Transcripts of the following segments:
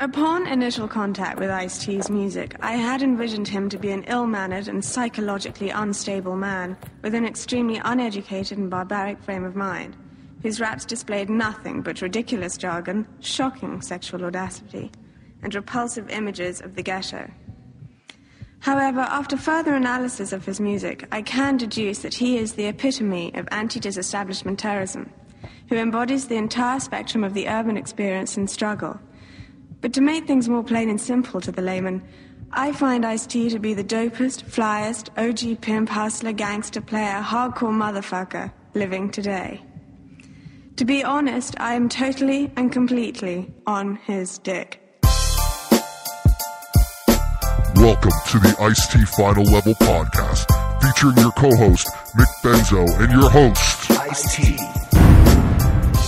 Upon initial contact with Ice-T's music, I had envisioned him to be an ill-mannered and psychologically unstable man with an extremely uneducated and barbaric frame of mind, whose raps displayed nothing but ridiculous jargon, shocking sexual audacity, and repulsive images of the ghetto. However, after further analysis of his music, I can deduce that he is the epitome of anti-disestablishment terrorism, who embodies the entire spectrum of the urban experience and struggle. But to make things more plain and simple to the layman, I find Ice-T to be the dopest, flyest, OG pimp, hustler, gangster player, hardcore motherfucker living today. To be honest, I am totally and completely on his dick. Welcome to the Ice-T Final Level Podcast, featuring your co-host, Mick Benzo, and your host, Ice-T.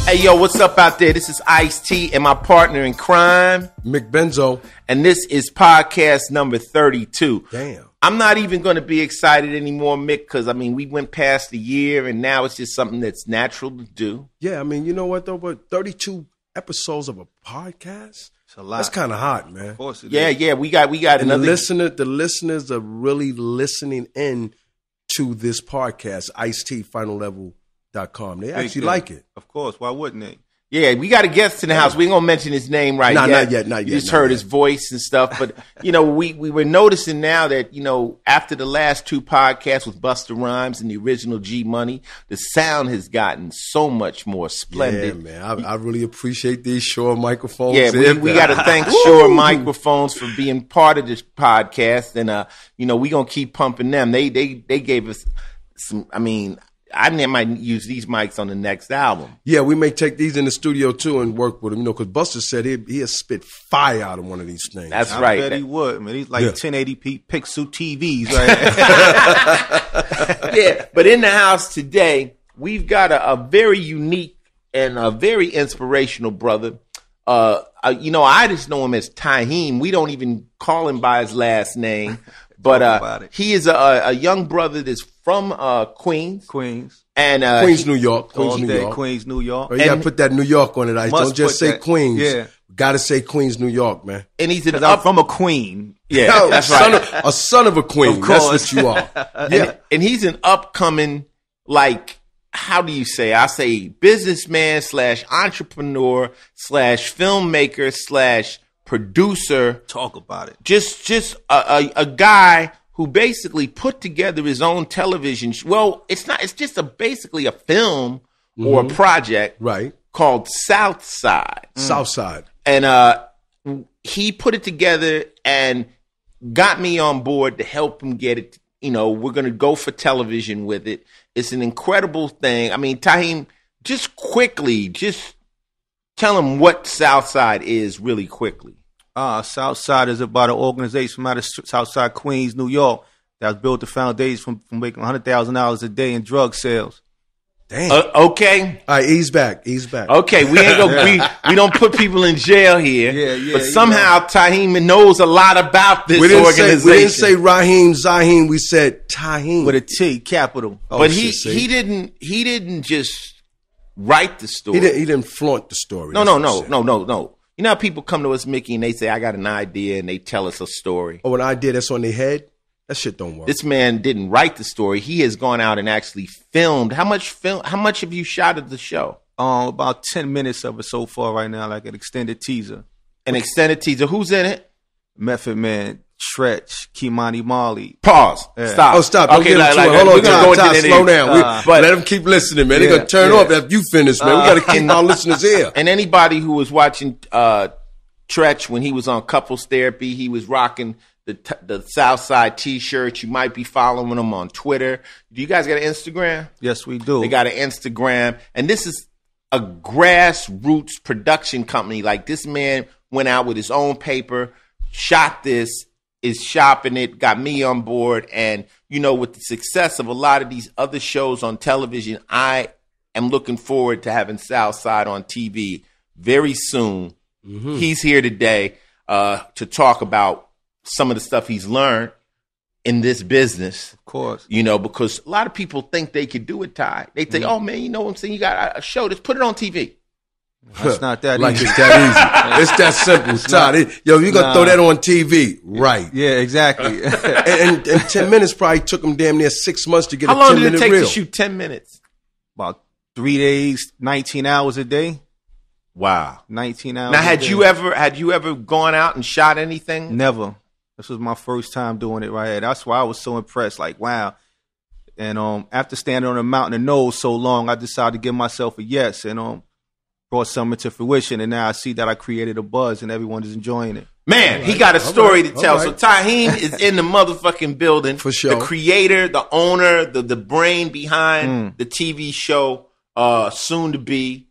Hey, yo, what's up out there? This is Ice-T and my partner in crime, Mick Benzo. And this is podcast number 32. Damn. I'm not even going to be excited anymore, Mick, because, we went past the year, and now it's just something that's natural to do. Yeah, you know what, though? But 32 episodes of a podcast? It's a lot. That's kind of hot, man. Of course it is. Yeah, we got and another. The listeners are really listening in to this podcast, IceTFinalLevel.com. They actually like it. Of course. Why wouldn't they? Yeah, we got a guest in the house. We ain't going to mention his name right yet. Not yet. You just heard his voice and stuff. But, we were noticing now that, after the last two podcasts with Busta Rhymes and the original G Money, the sound has gotten so much more splendid. Yeah, man. I really appreciate these Shure microphones. Yeah, we got to thank Shure Microphones for being part of this podcast. And, we going to keep pumping them. They gave us some, I might use these mics on the next album. Yeah, we may take these in the studio too and work with them, because Buster said he has spit fire out of one of these things. That's right. I bet he would, man. He's like 1080p Pixel TVs, right? Yeah, but in the house today, we've got a very unique and a very inspirational brother. I just know him as Taheem. We don't even call him by his last name. But he is a young brother that's from Queens. And Queens, New York. Queens, New York. You got to put that New York on it, Ice. Don't just say Queens. Yeah. Got to say Queens, New York, man. And he's I'm from a queen. Yeah, that's right. A son of a queen. Of course. That's what you are. Yeah. And he's an upcoming, how do you say? I say businessman / entrepreneur / filmmaker / producer. Talk about it. Just a guy who basically put together his own television. Well, it's just basically a film or a project, right, called Southside. Southside. And he put it together and got me on board to help him get it. We're going to go for television with it. It's an incredible thing. Taheem, just quickly, tell him what Southside is really quickly. Southside is about an organization from out of Southside, Queens, New York, that was built the foundation from making $100,000 a day in drug sales. Damn. Okay. All right, ease back. Okay, we don't put people in jail here. Yeah. But somehow Taheem knows a lot about this organization. We didn't say Raheem, Zaheem. We said Taheem with a T, capital. But he didn't just write the story. He didn't flaunt the story. No. You know how people come to us, Mickey, and they say, I got an idea, and they tell us a story. Oh, an idea that's on their head? That shit don't work. This man didn't write the story. He has gone out and actually filmed. How much have you shot of the show? About 10 minutes of it so far right now, like an extended teaser. An extended teaser. Who's in it? Method Man, Tretch, Kimani Marley. Pause. Yeah. Stop. Oh, stop. Don't get into it. Hold on, slow down. But let them keep listening, man. They're going to turn off after you finish, man. We got to keep our listeners here. And anybody who was watching Tretch when he was on Couples Therapy, he was rocking the Southside T-shirts. You might be following him on Twitter. Do you guys got an Instagram? Yes, we do. They got an Instagram. And this is a grassroots production company. Like, this man went out with his own paper, shot this, is shopping it, got me on board. And, with the success of a lot of these other shows on television, I am looking forward to having Southside on TV very soon. Mm-hmm. He's here today to talk about some of the stuff he's learned in this business. Of course. Because a lot of people think they could do it, Ty. They think, oh, man, you know what I'm saying? You got a show. Just put it on TV. It's not that like easy. It's that easy. It's that simple, Todd. Yo, you gonna throw that on TV, right? Yeah, exactly. and 10 minutes probably took them damn near 6 months to get How a long 10-minute did it take reel. to shoot 10 minutes? About 3 days, 19 hours a day. Wow. 19 hours. Now, had you ever gone out and shot anything? Never. This was my first time doing it right here. That's why I was so impressed. Like, wow. And after standing on a mountain and nose so long, I decided to give myself a yes and brought something to fruition. And now I see that I created a buzz and everyone is enjoying it. Man, he got a story to tell. So Taheem is in the motherfucking building. For sure. The creator, the owner, the brain behind the TV show, soon to be.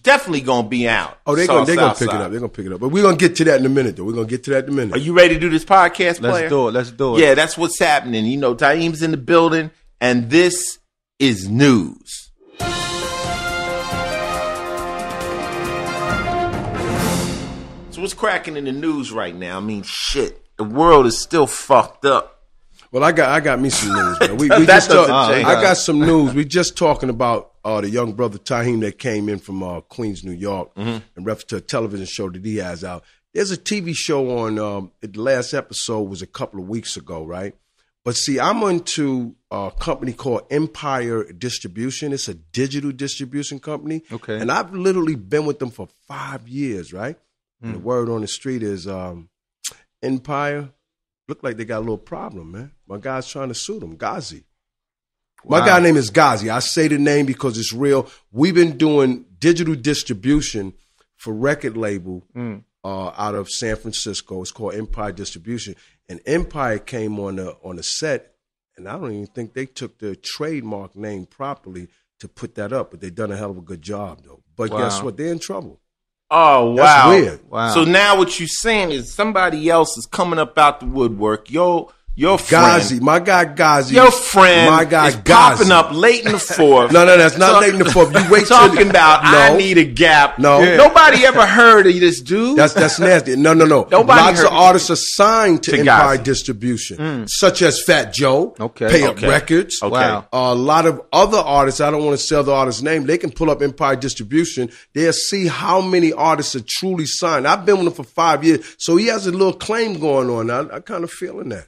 Definitely gonna be out. Oh, they're gonna pick it up. They're gonna pick it up. But we're gonna get to that in a minute, though. We're gonna get to that in a minute. Are you ready to do this podcast, player? Let's do it. Yeah, that's what's happening. You know, Taheem's in the building, and this is news. So what's cracking in the news right now? I mean, shit, the world is still fucked up. Well, I got me some news, man. We That just doesn't change. I got some news. We just talking about the young brother Taheem that came in from Queens, New York, in reference to a television show that he has out. There's a TV show on. The last episode was a couple of weeks ago, right? But see, I'm into a company called Empire Distribution. It's a digital distribution company. Okay. And I've literally been with them for 5 years, right? And the word on the street is Empire. Look like they got a little problem, man. My guy's trying to sue them, Ghazi. My guy name is Ghazi. I say the name because it's real. We've been doing digital distribution for record label out of San Francisco. It's called Empire Distribution. And Empire came on the set, and I don't even think they took the trademark name properly to put that up, but they done a hell of a good job, though. But guess what? They're in trouble. Oh, wow. That's weird. Wow. So now what you're saying is somebody else is coming up out the woodwork. Your friend, Ghazi, my guy Ghazi. your friend my guy is Ghazi. popping up late in the fourth. No, that's not late in the fourth. You wait till talking about no, I need a gap. No. Yeah. Nobody ever heard of this dude. That's nasty. No. Nobody Lots heard of artists are signed to Empire Ghazi. Distribution, such as Fat Joe, Okay. Pay Up Okay. Records. Okay. Wow. A lot of other artists, I don't want to sell the artist's name, they can pull up Empire Distribution. They'll see how many artists are truly signed. I've been with him for 5 years, so he has a little claim going on. I kind of feeling that.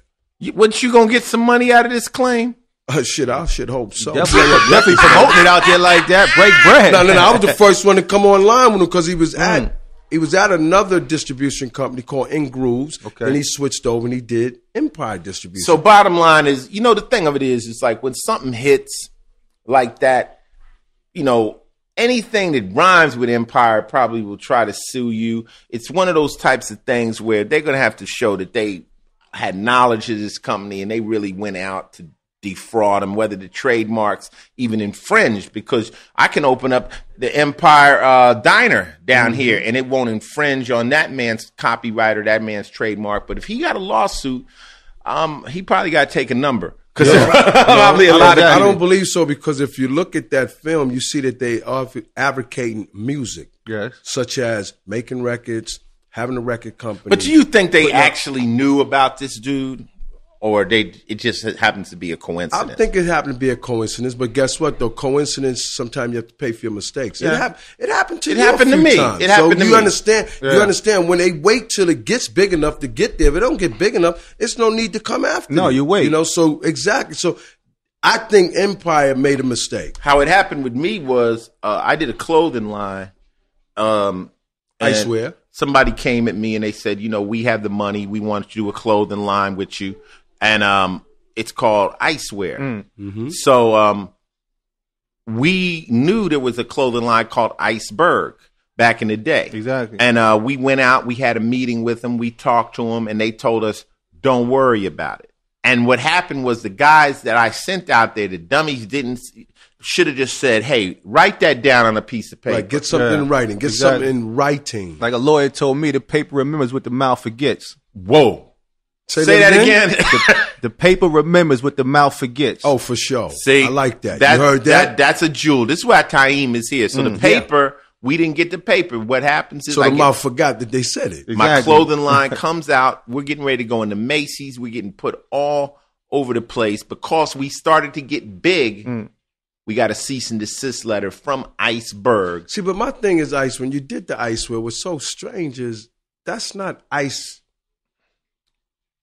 What, you gonna get some money out of this claim? I should hope so. Definitely promoting it out there like that. Break bread. No. I was the first one to come online with him because he was at another distribution company called In Grooves. Okay. And he switched over and he did Empire Distribution. So bottom line is, the thing of it is, it's like when something hits like that, anything that rhymes with Empire probably will try to sue you. It's one of those types of things where they're going to have to show that they had knowledge of this company and they really went out to defraud them, whether the trademarks even infringed, because I can open up the Empire Diner down here and it won't infringe on that man's copyright or that man's trademark. But if he got a lawsuit, he probably got to take a number. Because probably a lot of I don't believe so, because if you look at that film, you see that they are advocating music, Yes. such as making records, having a record company. But do you think they actually knew about this dude, or it just happens to be a coincidence? I think it happened to be a coincidence, but guess what? Though coincidence, sometimes you have to pay for your mistakes. Yeah. It happened to It you happened a to few me. times. It happened to you me. understand? Yeah. You understand when they wait till it gets big enough to get there. If it don't get big enough, it's no need to come after. No, you wait. So exactly. So I think Empire made a mistake. How it happened with me was I did a clothing line. I swear. Somebody came at me and they said, we have the money. We want to do a clothing line with you. And it's called Icewear. Mm-hmm. So we knew there was a clothing line called Iceberg back in the day. Exactly. And we went out. We had a meeting with them. We talked to them. And they told us, don't worry about it. And what happened was the guys that I sent out there, the dummies should have just said, hey, write that down on a piece of paper. Like, get something in writing. Get Exactly. something in writing. Like a lawyer told me, the paper remembers what the mouth forgets. Whoa. Say that again. The paper remembers what the mouth forgets. Oh, for sure. See, I like that. You heard that? That's a jewel. This is why Taheem is here. So the paper, we didn't get the paper. What happens is So the mouth forgot that they said it. my Exactly. clothing line comes out. We're getting ready to go into Macy's. We're getting put all over the place because we started to get big We got a cease and desist letter from Iceberg. See, but my thing is, Ice, when you did the Iceware, what's so strange is that's not Ice.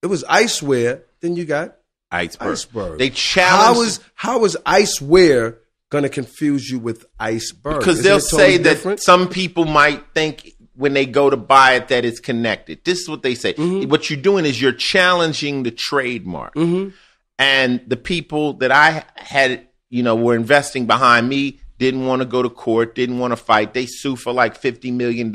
It was Iceware, then you got Iceberg. They challenged. How is Iceware going to confuse you with Iceberg? Because they'll say that some people might think when they go to buy it that it's connected. This is what they say. Mm-hmm. What you're doing is you're challenging the trademark. Mm-hmm. And the people that I had, were investing behind me didn't want to go to court, didn't want to fight. They sue for like $50 million,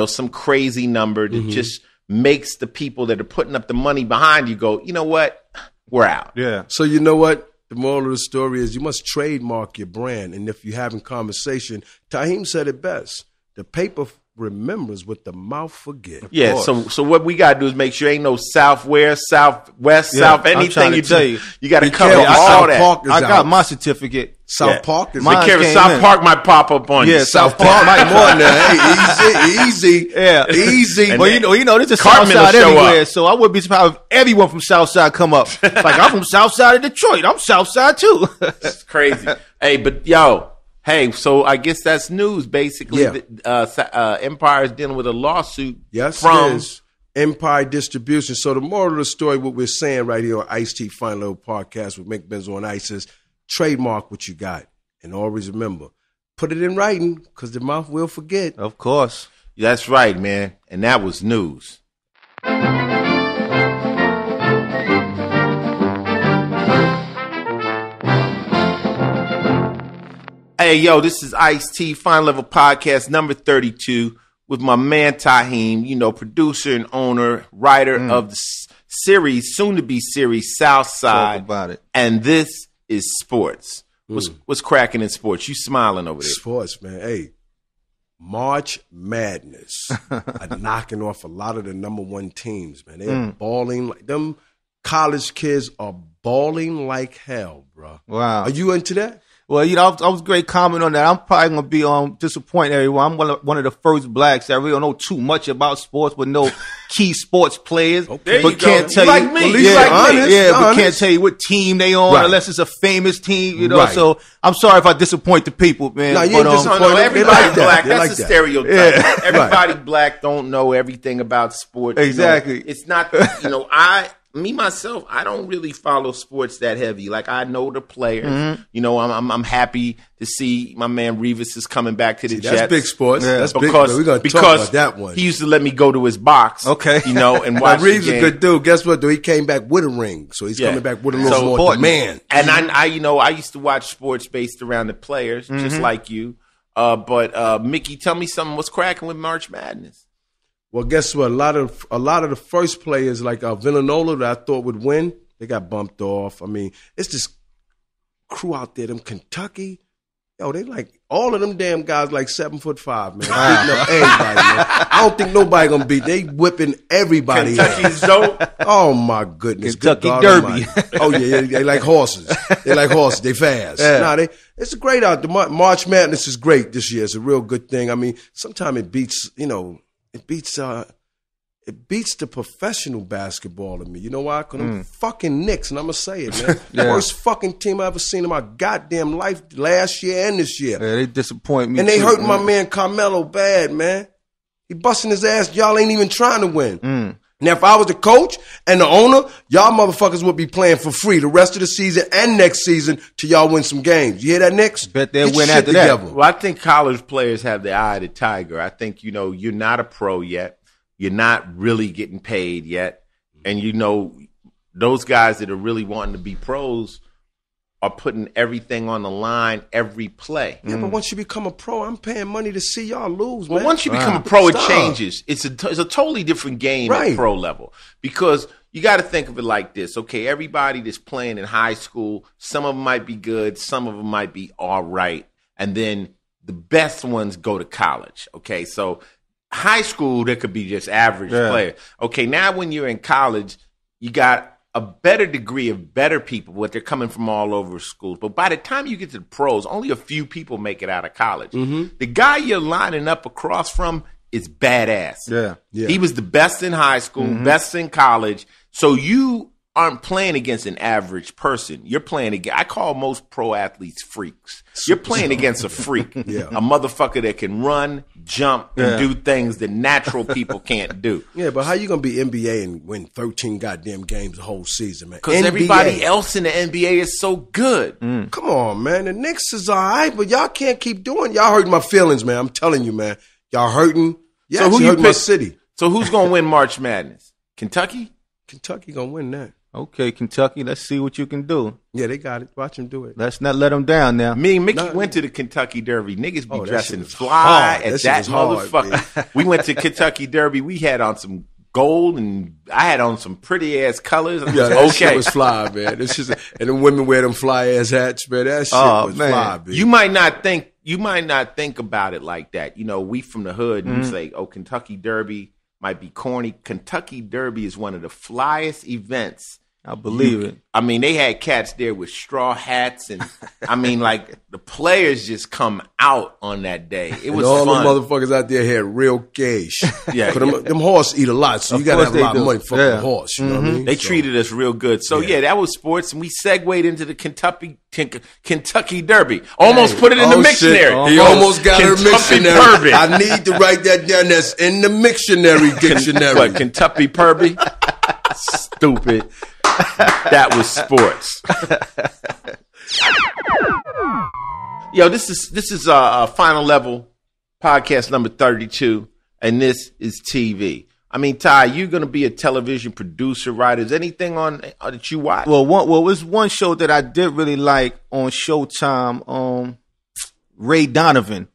some crazy number that just makes the people that are putting up the money behind you go, you know what? We're out. Yeah. So you know what? The moral of the story is you must trademark your brand. And if you're having conversation, Taheem said it best. The paper remembers what the mouth forget. Yeah, so what we got to do is make sure ain't no southwest, south, anything you do. You got to cover all that. I got my certificate. South Park is South Park might pop up on you. Yeah, South Park might more than that. Hey, easy. Yeah. Easy. Well, there's a South Side everywhere, so I wouldn't be surprised if everyone from South Side come up. Like, I'm from South Side of Detroit. I'm South Side, too. That's crazy. Hey, but hey, so I guess that's news, basically. Yeah. Empire is dealing with a lawsuit from... it is. Empire Distribution. So the moral of the story, what we're saying right here on Ice-T Final Level Podcast with Mick Benzo and Ice is trademark what you got. And always remember, put it in writing because the mouth will forget. Of course. That's right, man. And that was news. Hey, this is Ice-T Final Level Podcast number 32 with my man Taheem, producer and owner, writer of the series, soon-to-be series, Southside. Talk about it. And this is sports. What's cracking in sports? You smiling over there. Sports, man. Hey, March Madness are knocking off a lot of the number one teams, man. They're balling. Them college kids are balling like hell, bro. Wow. Are you into that? Well, I was great comment on that. I'm probably going to be disappointing everyone. I'm one of the first blacks that really don't know too much about sports, but know key sports players. Okay. But can't tell you. Like me. But can't tell you what team they on unless it's a famous team, Right. So I'm sorry if I disappoint the people, man. No, you ain't disappointed. Everybody black. That's a stereotype. Yeah. Everybody black don't know everything about sports. Exactly. It's not, myself, I don't really follow sports that heavy. Like, I know the players. Mm-hmm. I'm happy to see my man Revis is coming back to the Jets. That's big sports. Yeah. That's big. We're going to talk about that one. He used to let me go to his box. Okay. And watch Reeves the game. is a good dude. Guess what, though? He came back with a ring. So he's coming back with a little more demand. And I used to watch sports based around the players, just like you. But Mickey, tell me something. What's cracking with March Madness? Well, guess what? A lot of the first players like Villanova that I thought would win, they got bumped off. I mean, it's this crew out there, them Kentucky. They like all of them damn guys like 7'5", man. Beating up everybody, man. I don't think nobody gonna beat. They whipping everybody. Kentucky's dope. Oh my goodness, Kentucky Derby. Oh yeah, they like horses. They like horses. They fast. Yeah. It's a great out. The March Madness is great this year. It's a real good thing. I mean, sometimes it beats. It beats the professional basketball to me. You know why? Because I'm fucking Knicks, and I'm going to say it, man. Worst fucking team I ever seen in my goddamn life last year and this year. Yeah, they disappoint me. And they hurting my man Carmelo bad, man. He busting his ass. Y'all ain't even trying to win. Now, if I was the coach and the owner, y'all motherfuckers would be playing for free the rest of the season and next season till y'all win some games. You hear that, Knicks? Bet they'll win after that. Well, I think college players have the eye of the tiger. I think, you're not a pro yet. You're not really getting paid yet. And, those guys that are really wanting to be pros are putting everything on the line every play. Yeah, but once you become a pro, I'm paying money to see y'all lose, man. Well, once you become a pro, it changes. It's a totally different game at pro level because you got to think of it like this. Okay, everybody that's playing in high school, some of them might be good, some of them might be all right, and then the best ones go to college. Okay, so high school, there could be just average players. Okay, now when you're in college, you got a better degree of better people, but they're coming from all over schools. But by the time you get to the pros, only a few people make it out of college. The guy you're lining up across from is badass. Yeah. He was the best in high school, best in college. So you aren't playing against an average person. You're playing against, I call most pro athletes freaks. You're playing against a freak. A motherfucker that can run, jump, and do things that natural people can't do. Yeah, but how you going to be NBA and win 13 goddamn games the whole season, man? Because everybody else in the NBA is so good. Come on, man. The Knicks is all right, but y'all can't keep doing. Y'all hurting my feelings, man. I'm telling you, man. Y'all hurting. Yeah, so who you hurting my city. So who's going to win March Madness? Kentucky? Kentucky going to win that. Okay, Kentucky, let's see what you can do. Yeah, they got it. Watch them do it. Let's not let them down now. Me and Mickey went to the Kentucky Derby. Niggas be dressing fly at that motherfucker. We went to Kentucky Derby. We had on some gold, and I had on some pretty-ass colors. Yeah, that shit was fly, man. It's just, and the women wear them fly-ass hats, man. That shit was fly, man. You might not think about it like that. You know, we from the hood, and you say, oh, Kentucky Derby might be corny. Kentucky Derby is one of the flyest events. I believe it. I mean, they had cats there with straw hats, and I mean, like, the players just come out on that day. It was all fun. the motherfuckers out there had real cash. Yeah, them horse eat a lot, so you got to have a lot of money for the horse. You know what I mean? They treated us real good. So yeah, that was sports, and we segued into the Kentucky Derby. Almost put it in the mictionary. He almost got her mictionary. Purby. I need to write that down. That's in the mictionary dictionary. What, Kentucky Purby? Stupid. That was sports. Yo, this is Final Level podcast number 32, and this is TV. I mean, Ty, you're going to be a television producer, right? Is anything on that you watch? Well, there's one show that I did really like on Showtime, Ray Donovan.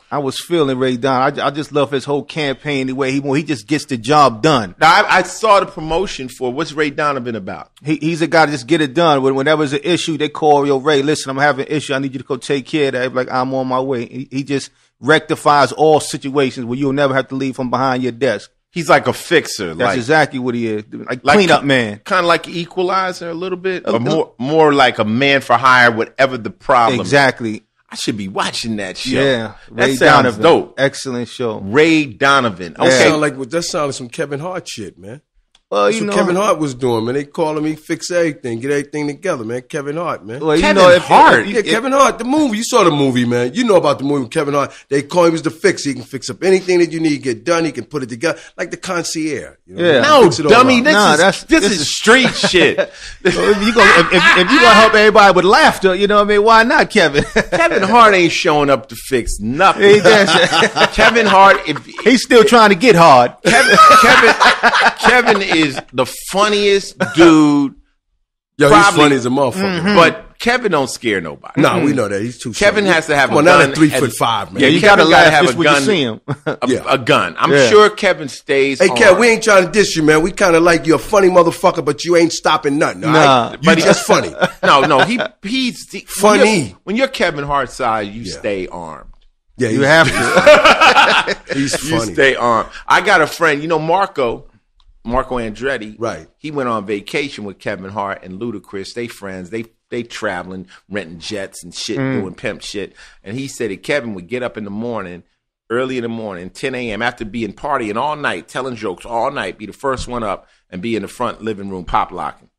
I was feeling Ray Donovan. I just love his whole campaign, the way he just gets the job done. Now, I saw the promotion for what's Ray Donovan about? He's a guy to just get it done. When there was an issue, they call, yo, Ray, listen, I'm having an issue. I need you to go take care of that. Like, I'm on my way. He just rectifies all situations where you'll never have to leave from behind your desk. He's like a fixer. That's exactly what he is. Like cleanup man. Kind of like Equalizer a little bit? Or more like a man for hire, whatever the problem. Exactly. I should be watching that show. Yeah, that sounds dope. Excellent show. Ray Donovan. Okay, that sounds like some Kevin Hart shit, man. Well, That's what Kevin Hart was doing, man. They calling me fix everything, get everything together, man. Kevin Hart, man. Well, Kevin Hart. Kevin Hart, the movie. You saw the movie, man. You know about the movie. Kevin Hart. They call him as the fix. He can fix up anything that you need to get done. He can put it together like the concierge. You know? Yeah. No, dummy. This is street shit. If you gonna help everybody with laughter, you know what I mean? Why not, Kevin? Kevin Hart ain't showing up to fix nothing. Kevin Hart, he's still trying to get hard. Kevin is the funniest dude. Yo, he's funny as a motherfucker. But Kevin don't scare nobody. No, we know that. He's too Kevin short. has to have Come a on, gun. not at 3'5", man. Yeah, you Kevin gotta laugh have just a when gun. you see him. A gun. I'm sure Kevin stays Hey, on. Kev, we ain't trying to diss you, man. We kind of like you're a funny motherfucker, but you ain't stopping nothing. All right? But he's just funny. No, he's funny. When you're Kevin Hart's size, you stay armed. Yeah, you have to. He's funny. You stay armed. I got a friend, Marco Andretti. Right. He went on vacation with Kevin Hart and Ludacris. They friends. They traveling, renting jets and shit, doing pimp shit. And he said that Kevin would get up in the morning, early in the morning, 10 a.m., after being partying all night, telling jokes all night, be the first one up and be in the front living room pop locking.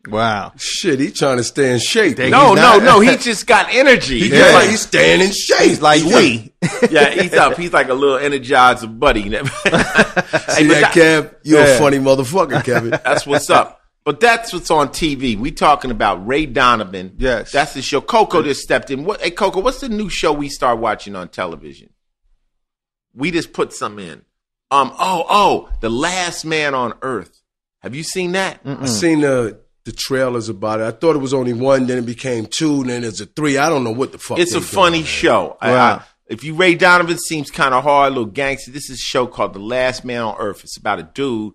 Wow. Shit, he trying to stay in shape. No. He just got energy. He's staying in shape. He's like we. Yeah, he's up. He's like a little Energizer buddy. See that, Kev? You're a funny motherfucker, Kevin. That's what's up. But that's what's on TV. We talking about Ray Donovan. Yes. That's the show. Coco just stepped in. Hey, Coco, what's the new show we start watching on television? We just put some in. The Last Man on Earth. Have you seen that? I seen the trailers about it. I thought it was only one, then it became two, and then there's a three. I don't know what the fuck. It's a funny show. Wow. If you Ray Donovan seems kind of hard, little gangster, this is a show called The Last Man on Earth. It's about a dude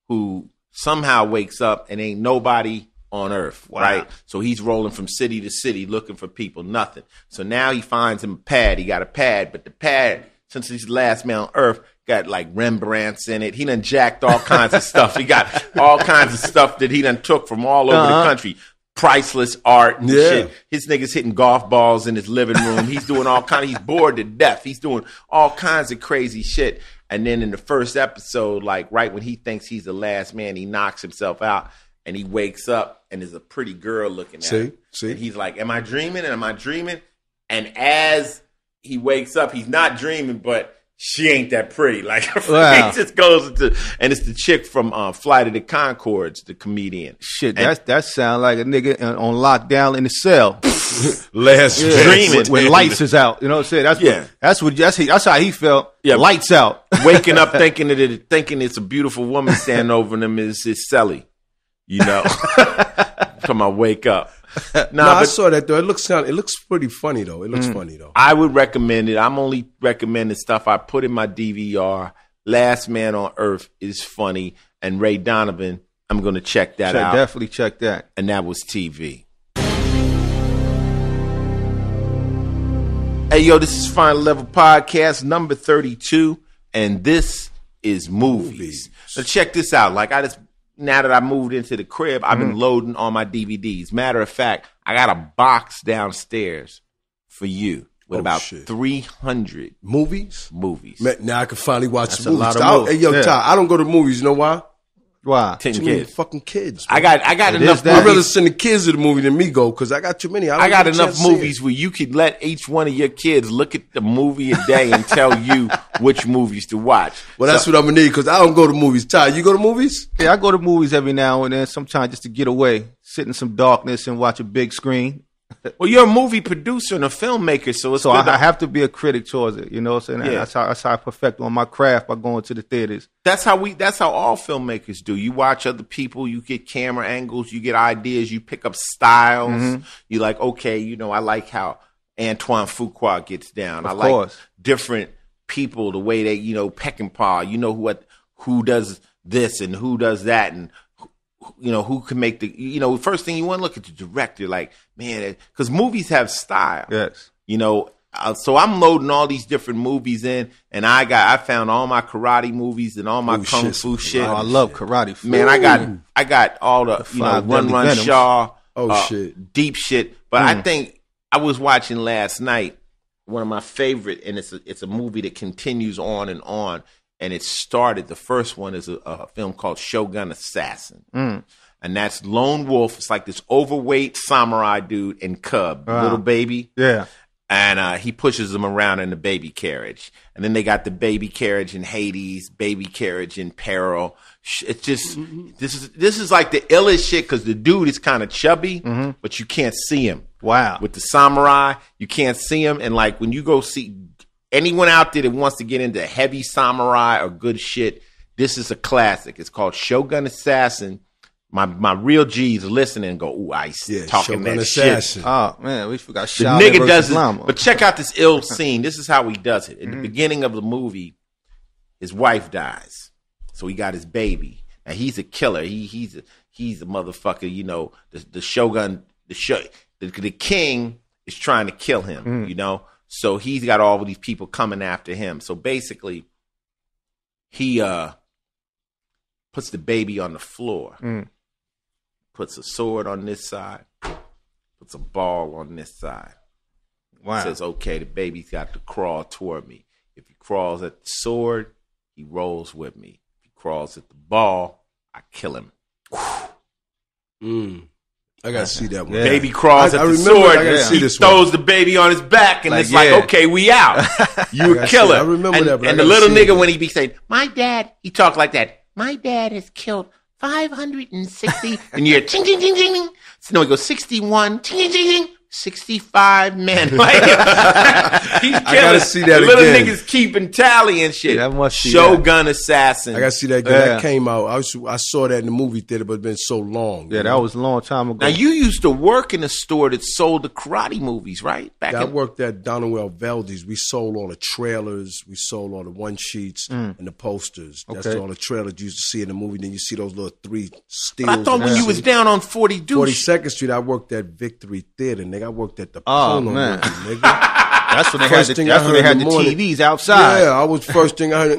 who somehow wakes up and ain't nobody on Earth, right? So he's rolling from city to city looking for people, nothing. So now he finds him a pad. He got a pad, but the pad, since he's the last man on Earth, got like Rembrandts in it. He done jacked all kinds of stuff. He got all kinds of stuff that he done took from all over the country. priceless art and Yeah. shit. His nigga's hitting golf balls in his living room. He's doing all kind of, he's bored to death. He's doing all kinds of crazy shit. And then in the first episode, like right when he thinks he's the last man, he knocks himself out and he wakes up and there's a pretty girl looking at him. And he's like, am I dreaming? Am I dreaming? And as he wakes up, he's not dreaming, but she ain't that pretty. Like her face just goes into, and it's the chick from Flight of the Conchords, the comedian. Shit, that sound like a nigga on lockdown in the cell. Dreaming when lights is out. You know what I'm saying? That's how he felt. Yeah, lights out. Waking up thinking it's a beautiful woman standing over him is his celly. You know, come on, wake up. I saw that though. It looks pretty funny though. It looks funny though. I would recommend it. I'm only recommending stuff I put in my DVR. Last Man on Earth is funny, and Ray Donovan. I'm going to check that out. Definitely check that. And that was TV. Hey yo, this is Final Level Podcast number 32, and this is movies. So check this out. Now that I moved into the crib, I've been loading all my DVDs. Matter of fact, I got a box downstairs for you with about 300 movies. Man, now I can finally watch That's movies. a lot of movies. Hey, yo, Ty, I don't go to movies. You know why? Why? 10 Too many kids. fucking kids. I got enough. I'd rather send the kids to the movie than me go because I got too many. I got enough movies where you could let each one of your kids look at the movie a day and tell you which movies to watch. Well, that's what I'm gonna need because I don't go to movies. Ty, you go to movies? Yeah, I go to movies every now and then. Sometimes just to get away, sit in some darkness and watch a big screen. Well, you're a movie producer and a filmmaker, so I have to be a critic towards it. You know what I'm saying? Yeah. That's how I perfect on my craft by going to the theaters. That's how all filmmakers do. You watch other people, you get camera angles, you get ideas, you pick up styles. You're like, okay, I like how Antoine Fuqua gets down. I like different people, the way they, Peckinpah, who does this and who does that, and who can make the, first thing you want to look at the director, like, man, because movies have style. Yes. So I'm loading all these different movies in, and I found all my karate movies and all my kung fu shit. Oh, I love karate. Man, I got all the Run Shaw, deep shit. But I think I was watching last night one of my favorite, and it's a movie that continues on, and it started. The first one is a film called Shogun Assassin. And that's Lone Wolf. It's like this overweight samurai dude and cub, little baby. Yeah. And he pushes them around in the baby carriage. And then they got the baby carriage in Hades, baby carriage in Peril. It's just, this is like the illest shit because the dude is kind of chubby, but you can't see him. Wow. With the samurai, you can't see him. And like when you go see anyone out there that wants to get into heavy samurai or good shit, this is a classic. It's called Shogun Assassin. My real G's listening and go, ooh, Ice, talking Shogun that Assassin. shit. Oh, man, we forgot The nigga does it. But check out this ill scene. This is how he does it. In the beginning of the movie, his wife dies. So he got his baby. Now he's a killer. He's a motherfucker, the shogun, the king is trying to kill him, So he's got all of these people coming after him. So basically, he puts the baby on the floor. Puts a sword on this side, puts a ball on this side. Wow. Says, okay, the baby's got to crawl toward me. If he crawls at the sword, he rolls with me. If he crawls at the ball, I kill him. I gotta see that one. Yeah. Baby crawls at the remember, sword. I gotta see He this throws one. the baby on his back, and Like, it's like, okay, we out. You a killer. I remember that, but I And the gotta little see nigga, it. when he be saying, my dad, he talk like that. My dad has killed 560, and you're ting, ting, ting, ting, ting. So no, he goes 61, ting, ting, ting, ting, 65 men. Like, he's killing. I gotta see that the little again. niggas keeping tally and shit. Yeah, I must see Shogun Assassin. I gotta see that again. Yeah. That came out. I saw that in the movie theater, but it's been so long. Yeah, that was a long time ago. Now, you used to work in a store that sold the karate movies, right? I worked at Donald Valdi's. We sold all the trailers. We sold all the one sheets and the posters. That's Okay. all the trailers you used to see in the movie. Then you see those little 3 steals. I thought when you was down on 40 Douche. 42nd Street, I worked at Victory Theater, nigga. I worked at the Oh, Pono man. movie, nigga. That's when they First had thing the, I that's when they heard had in the the morning. TVs outside. Yeah, I was first thing I heard.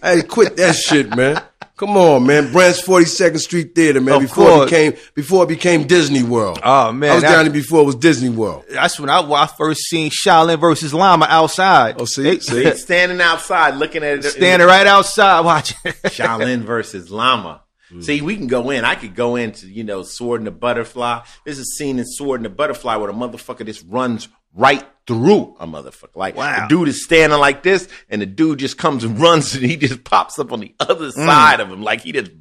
Hey, quit that shit, man. Come on, man. Branch 42nd Street Theater, man. Before it became Disney World. Oh man, I was down there before it was Disney World. That's when I first seen Shaolin versus Llama outside. Oh, see, standing outside looking at it. Standing right outside watching. Shaolin versus Llama. See, we can go in. I could go into, Sword and the Butterfly. There's a scene in Sword and the Butterfly where the motherfucker just runs right through a motherfucker. Like, the dude is standing like this, and the dude just comes and runs, and he just pops up on the other side of him. Like, he just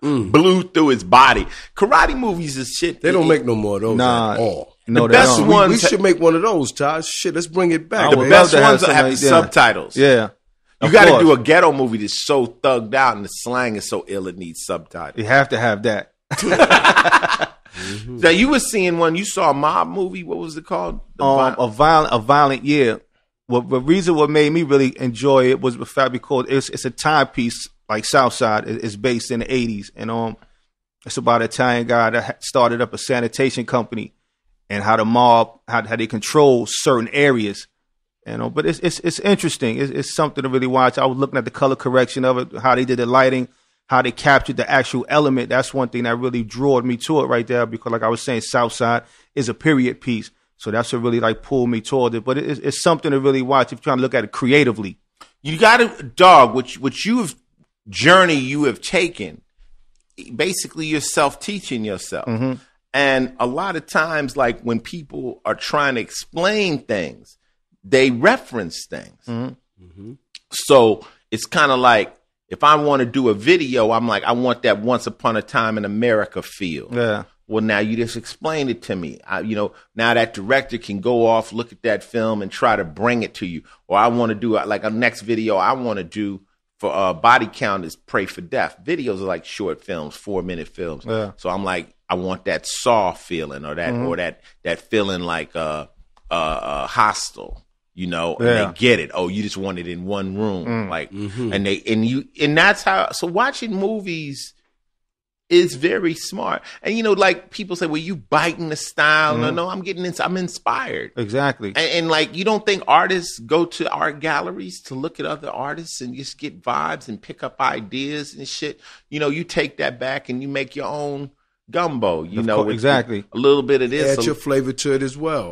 blew through his body. Karate movies is shit. They don't make no more of those at all. No, the best ones. We should make one of those, Todd. Shit, let's bring it back. The best ones have the subtitles. Yeah. You got to do a ghetto movie that's so thugged out and the slang is so ill it needs subtitles. You have to have that. Now you were seeing one. You saw a mob movie. What was it called? A violent year. The reason what made me really enjoy it was the fact because it's a timepiece like Southside. It's based in the 80s, and it's about an Italian guy that started up a sanitation company and how the mob how they control certain areas. But it's interesting. It's something to really watch. I was looking at the color correction of it, how they did the lighting, how they captured the actual element. That's one thing that really drew me to it right there because, like I was saying, Southside is a period piece. So that's what really pulled me toward it. But it's something to really watch if you're trying to look at it creatively. You got a dog, which journey you have taken. Basically, you're self-teaching yourself. Mm-hmm. And a lot of times, like when people are trying to explain things, they reference things. Mm-hmm. Mm-hmm. So it's kind of like if I want to do a video, I'm like, I want that Once Upon a Time in America feel. Yeah. Well, now you just explained it to me. Now that director can go off, look at that film and try to bring it to you. Or I want to do like a next video I want to do for Body Count is Pray for Death. Videos are like short films, 4-minute films. Yeah. So I'm like, I want that Saw feeling or that feeling like Hostile. And they get it. Oh, you just want it in one room, and that's how. So watching movies is very smart. And like people say, well, you biting the style. No, I'm getting into. I'm inspired. Exactly. And like, you don't think artists go to art galleries to look at other artists and just get vibes and pick up ideas and shit? You take that back and you make your own gumbo, exactly. A little bit of this. Add your flavor to it as well.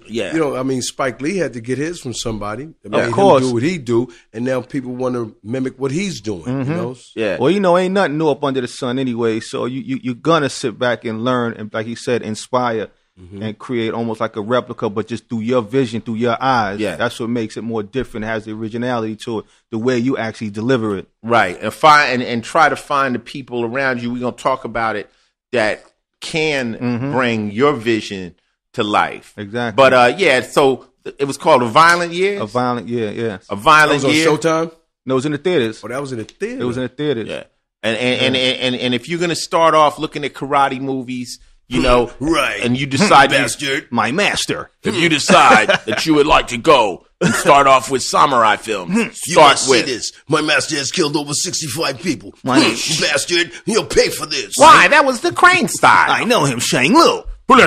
Yeah. Spike Lee had to get his from somebody. Of course. Him do what he do, and now people want to mimic what he's doing. Mm-hmm. Yeah. Well, ain't nothing new up under the sun anyway. So you're gonna sit back and learn, and like he said, inspire and create almost like a replica, but just through your vision, through your eyes. Yeah. That's what makes it more different. It has the originality to it, the way you actually deliver it. Right, and try to find the people around you. We're gonna talk about it. That can bring your vision to life. Exactly. But so it was called A Violent Year? A Violent Year, yes. A Violent Year. That was on Showtime? No, it was in the theaters. Oh, that was in the theater? It was in the theaters. Yeah. And if you're going to start off looking at karate movies, right, and you decide my master. If you decide that you would like to go and start off with samurai films, you must see this. My master has killed over 65 people. Bastard, you'll pay for this. Why? That was the Crane style. I know him, Shang Lu. If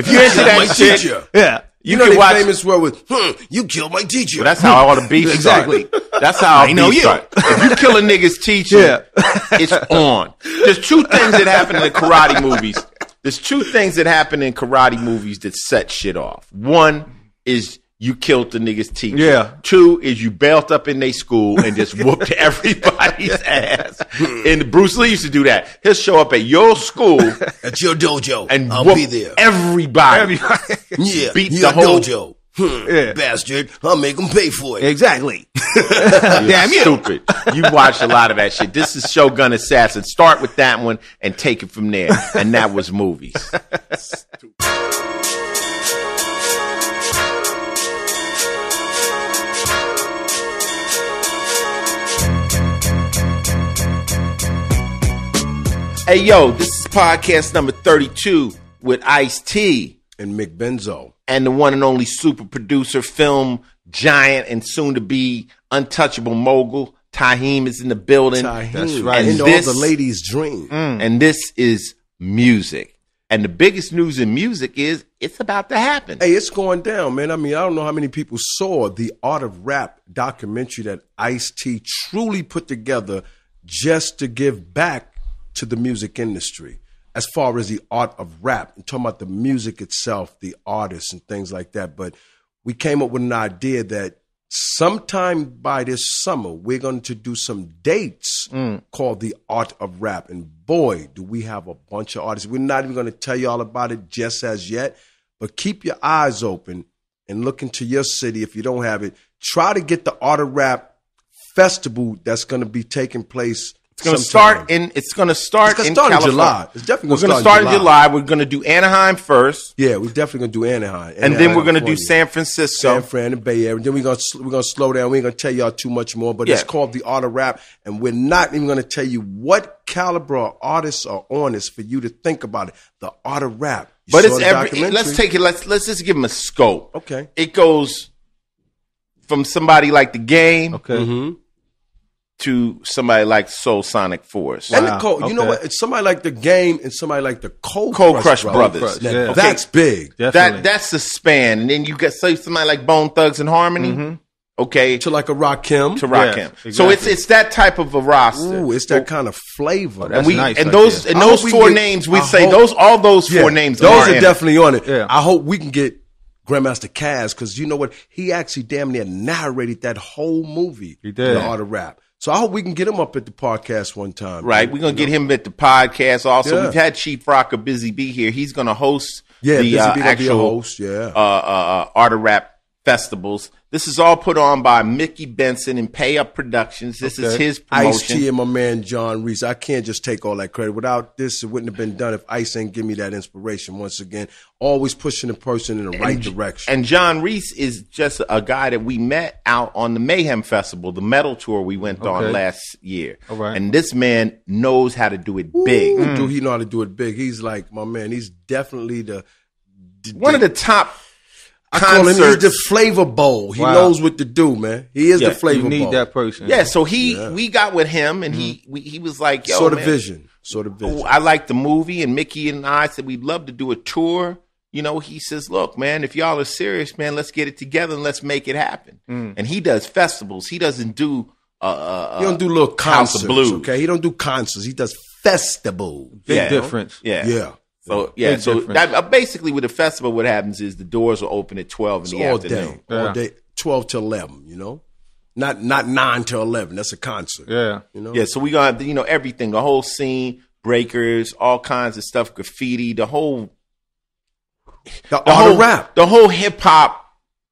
you're into that shit, teacher. Yeah. You know, the famous word with, you killed my teacher. Well, that's how all the beef exactly. That's how I know you. If you kill a nigga's teacher, it's on. There's two things that happen in the karate movies. There's two things that happen in karate movies that set shit off. One is you killed the nigga's teacher. Yeah. Two is you bailed up in their school and just whooped everybody's ass. And Bruce Lee used to do that. He'll show up at your school. At your dojo. And I'll be there. Everybody. Yeah. Beat your the whole dojo. Bastard. I'll make them pay for it. Exactly. Damn you. Stupid. You watch a lot of that shit. This is Shogun Assassin. Start with that one and take it from there. And that was movies. Hey, yo, this is podcast number 32 with Ice-T. And Mick Benzo. And the one and only super producer, film giant, and soon-to-be untouchable mogul. Taheem is in the building. Taheem. That's right. And all the ladies' dream. And this is music. And the biggest news in music is it's about to happen. Hey, it's going down, man. I mean, I don't know how many people saw the Art of Rap documentary that Ice-T truly put together just to give back to the music industry. As far as the art of rap, I'm talking about the music itself, the artists and things like that. But we came up with an idea that sometime by this summer, we're going to do some dates called the Art of Rap. And boy, do we have a bunch of artists. We're not even going to tell you all about it just as yet, but keep your eyes open and look into your city if you don't have it. Try to get the Art of Rap festival that's going to be taking place. It's going to start in. It's going to start in California. July. It's definitely going to start in July. We're going to do Anaheim first. Yeah, we're definitely going to do Anaheim, and then we're going to do San Francisco, San Fran, and Bay Area. Then we're going to slow down. We ain't going to tell y'all too much more, but it's called the Art of Rap, and we're not even going to tell you what caliber of artists are on this for you to think about it. The Art of Rap. But it's let's take it. Let's just give them a scope. Okay. It goes from somebody like The Game. Okay. Mm-hmm. To somebody like Soul Sonic Force. And you know what? It's somebody like The Game and somebody like the Cold Crush Brothers. Yeah. That's big. That's the span. And then you got somebody like Bone Thugs and Harmony. Mm-hmm. Okay. To like a Rakim. To Rakim. Exactly. So it's that type of a roster. Ooh, it's that kind of flavor. That's nice. And Those four names, we say all those four names those are definitely on it. Yeah. I hope we can get Grandmaster Caz, because you know what? He actually damn near narrated that whole movie. He did. The Art of Rap. So I hope we can get him up at the podcast one time. Right. We're going to get him at the podcast also. Yeah. We've had Chief Rocker Busy Bee here. He's going to host the actual Art of Rap festivals. This is all put on by Mickey Benson and Pay Up Productions. This is his promotion. Ice-T and my man John Reese. I can't just take all that credit. Without this, it wouldn't have been done if Ice ain't give me that inspiration once again. Always pushing the person in the right direction. And John Reese is just a guy that we met out on the Mayhem Festival, the metal tour we went on last year. All right. And this man knows how to do it big. Dude, he know how to do it big. He's like, my man, he's definitely one of the top I call him, he's the flavor bowl. He knows what to do, man. He is the flavor bowl. You need that person. Yeah, so we got with him, and he was like, yo, Sort of vision. I like the movie, and Mickey and I said we'd love to do a tour. You know, he says, look, man, if y'all are serious, man, let's get it together and let's make it happen. And he does festivals. He doesn't do he don't do little concerts, okay? He don't do concerts. He does festivals. Big difference. Yeah. So that, basically with a festival, what happens is the doors will open at 12 in the afternoon. All day, 12 to 11. You know, not 9 to 11. That's a concert. Yeah, you know. Yeah, so we gonna have everything, the whole scene, breakers, all kinds of stuff, graffiti, the whole Art of Rap, the whole hip hop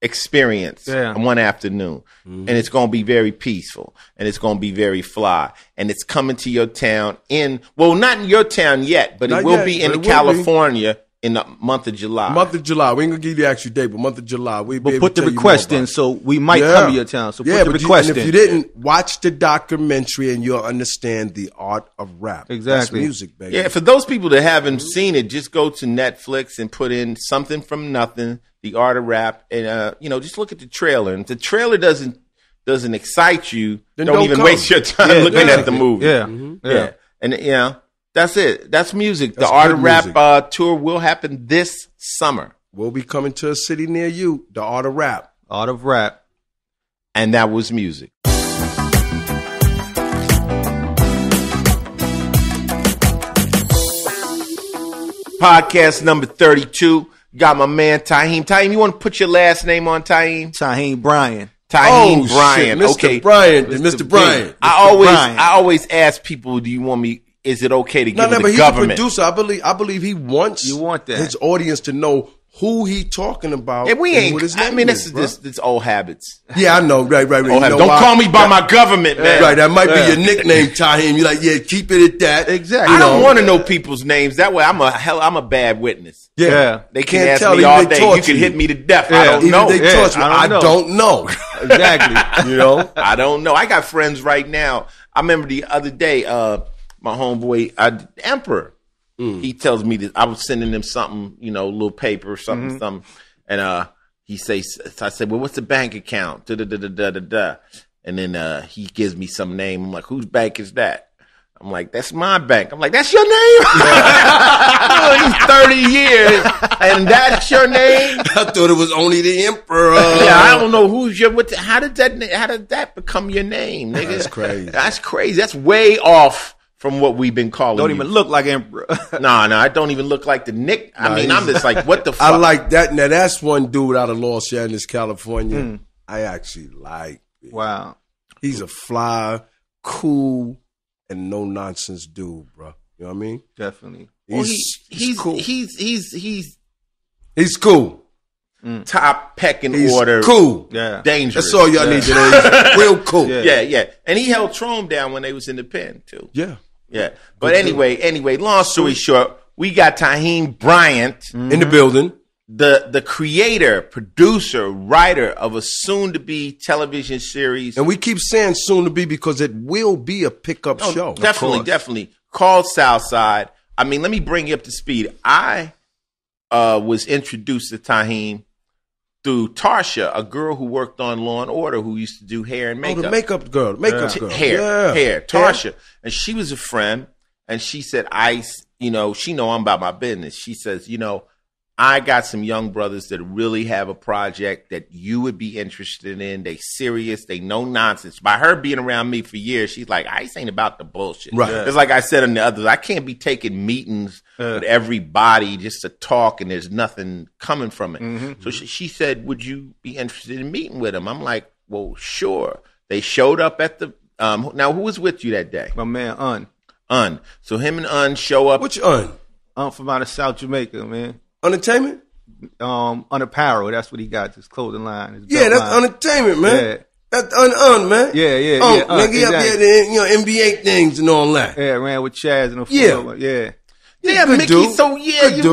experience in one afternoon. And it's going to be very peaceful, and it's going to be very fly, and it's coming to your town not in your town yet, but it will be in California in the month of July. We ain't going to give you the actual date, but month of July. But put the request in, so we might come to your town. So put the request in. If you didn't watch the documentary, and you'll understand the art of rap. Exactly. That's music, baby. Yeah, for those people that haven't seen it, just go to Netflix and put in Something from Nothing, the Art of Rap, and just look at the trailer. And if the trailer doesn't excite you, then don't even waste your time looking at the movie. Yeah. And that's it. That's music. The Art of Rap tour will happen this summer. We'll be coming to a city near you. The Art of Rap. Art of Rap. And that was music. Podcast number 32. Got my man Taheem. Taheem, you want to put your last name on Taheem? Taheem Bryan. Taheem Bryan. Mr. Okay. Bryan. Mr. Bryan. I always ask people, do you want me? Is it okay to give it the government? He's a producer. I believe he wants his audience to know who he talking about. And we ain't. What his name this old habits. Yeah, I know. Right. Don't call me by my government, man. Right, that might be your nickname, Taheem. You're like, keep it at that. Exactly. I don't want to know people's names. That way, I'm a bad witness. Yeah. They can ask me all day. You can hit me to death. I don't know. They torture me. I don't know. Exactly. I don't know. I got friends right now. I remember the other day, my homeboy, Emperor. He tells me that I was sending him something, a little paper or something. And he says, I said, well, what's the bank account? Da. And then he gives me some name. I'm like, whose bank is that? I'm like, that's my bank. I'm like, that's your name? These 30 years, and that's your name? I thought it was only the emperor. Yeah, I don't know who's your. How did that become your name, nigga? That's crazy. That's crazy. That's way off from what we've been calling. Don't you. even look like emperor. No, I don't even look like the Nick. I mean, I'm just like, what the fuck? I like that. Now that's one dude out of Los Angeles, California. I actually like. Wow. He's a fly, cool, and no nonsense dude, bro. You know what I mean? Definitely. He's cool. He's cool. Top pecking He's order. Cool. Yeah. Dangerous. That's all y'all need to know. He's real cool. Yeah. And he held Trome down when they was in the pen too. Yeah. But anyway, long story short, we got Taheem Bryant in the building. The creator, producer, writer of a soon-to-be television series. And we keep saying soon to be because it will be a pickup show. Definitely. Called Southside. I mean, let me bring you up to speed. I was introduced to Taheem through Tarsha, a girl who worked on Law and Order, who used to do hair and makeup. Oh, the makeup girl. Hair. Tarsha. And she was a friend, and she said, she know I'm about my business. She says, I got some young brothers that really have a project that you would be interested in. They serious. They no nonsense. By her being around me for years, she's like, Ice ain't about the bullshit. Right. It's like I said on the others, I can't be taking meetings with everybody just to talk and there's nothing coming from it. Mm-hmm. So she said, would you be interested in meeting with him? I'm like, well, sure. They showed up at the, now who was with you that day? My man, So him and Un show up. Which Un? From out of South Jamaica, man. Entertainment? Unapparel. That's what he got. His clothing line. That's entertainment, man. Yeah. That's man. Yeah. Nigga, he up there, NBA things and all that. Yeah, ran with Chaz and the floor. Yeah, Mickey. Dude. So good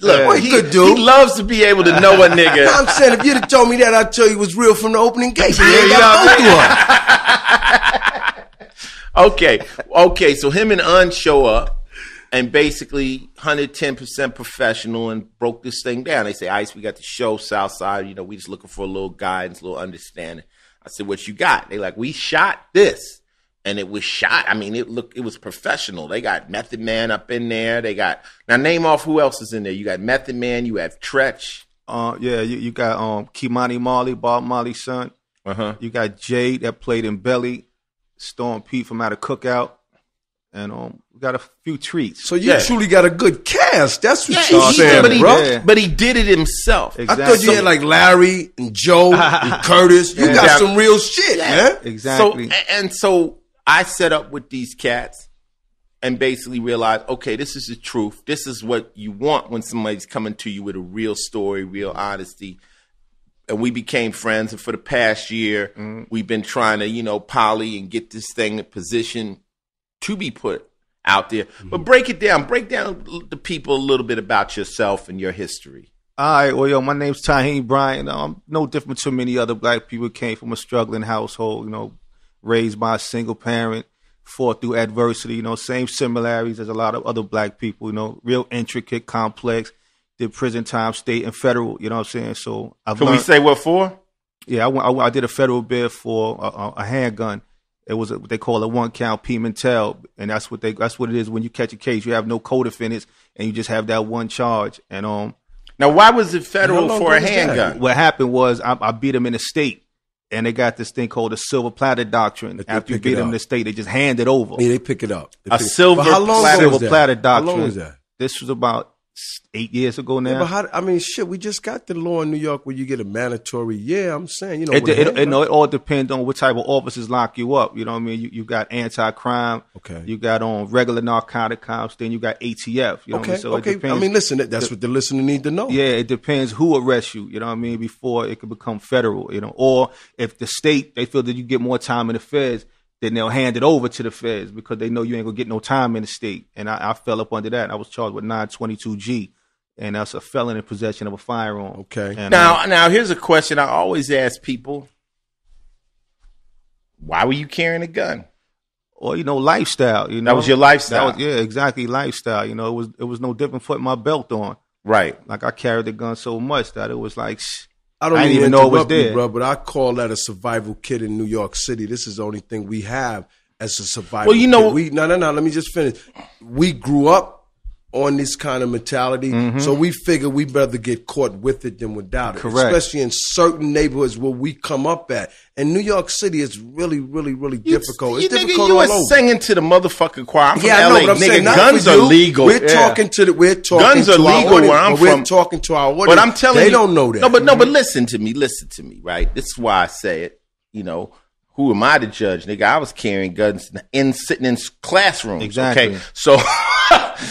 look, he loves to be able to know a nigga. I'm saying, if you'd have told me that, I'd tell you it was real from the opening gate. Okay. So him and Un show up. And basically 110% professional and broke this thing down. They say, Ice, we got the show Southside. We just looking for a little guidance, a little understanding. I said, what you got? They like, we shot this. And it was shot. I mean, it was professional. They got Method Man up in there. They got, now name off who else is in there. You got Method Man. You have Tretch. You got Kimani Marley, Bob Marley's son. You got Jade that played in Belly. Storm Pete from Out of Cookout. And we got a few treats. So you truly got a good cast. That's what you're saying, bro. But he did it himself. Exactly. I thought you had like Larry and Joe and Curtis. You got some real shit, man. Exactly. So I set up with these cats and basically realized, okay, this is the truth. This is what you want when somebody's coming to you with a real story, real honesty. And we became friends. And for the past year, we've been trying to, poly and get this thing in position to be put out there. But break down the people a little bit about yourself and your history. All right, well, my name's Taheem Bryant. I'm no different to many other black people. Came from a struggling household, raised by a single parent, fought through adversity, same similarities as a lot of other black people, real intricate, complex, did prison time, state and federal, you know what I'm saying? So Can we say what for? Yeah, I did a federal bid for a handgun. It was what they call a 1-count Pimentel, and that's what it is when you catch a case. You have no co-defendants, and you just have that one charge. And now, why was it federal for a handgun? What happened was I beat them in the state, and they got this thing called the silver platter doctrine. After you beat them in the state, they just hand it over. Yeah, they pick it up. Silver platter doctrine. How long was that? This was about 8 years ago now. Yeah, but we just got the law in New York where you get a mandatory. Yeah, I'm saying, it all depends on what type of officers lock you up. You know what I mean? You got anti-crime. Okay. You got regular narcotic cops. Then you got ATF. You know what I mean? So okay. It depends. I mean, listen, that's what the listener need to know. Yeah, it depends who arrests you. You know what I mean? Before it could become federal. Or if the state they feel that you get more time in the feds, then they'll hand it over to the feds because they know you ain't gonna get no time in the state. And I fell up under that. I was charged with 922G. And that's a felon in possession of a firearm. Okay. And, now here's a question I always ask people. Why were you carrying a gun? Or, lifestyle. That was your lifestyle? Exactly, lifestyle. It was no different putting my belt on. Right. Like, I carried the gun so much that it was like, I didn't even know it was there. Bro, but I call that a survival kit in New York City. This is the only thing we have as a survivor. Well, you know, no. Let me just finish. We grew up on this kind of mentality, so we figure we better get caught with it than without it. Correct. Especially in certain neighborhoods where we come up at. And New York City is really, really, really difficult. It's difficult you all were over. singing to the motherfucking choir. I'm from I LA. know, but I'm Nigga, saying not guns for are you. legal. We're talking to Guns are legal audience, where I'm but we're from. talking to our audience. But I'm telling you, they don't know that. No, but listen to me, right? This is why I say it. You know, who am I to judge, nigga? I was carrying guns sitting in classrooms. Exactly. Okay, so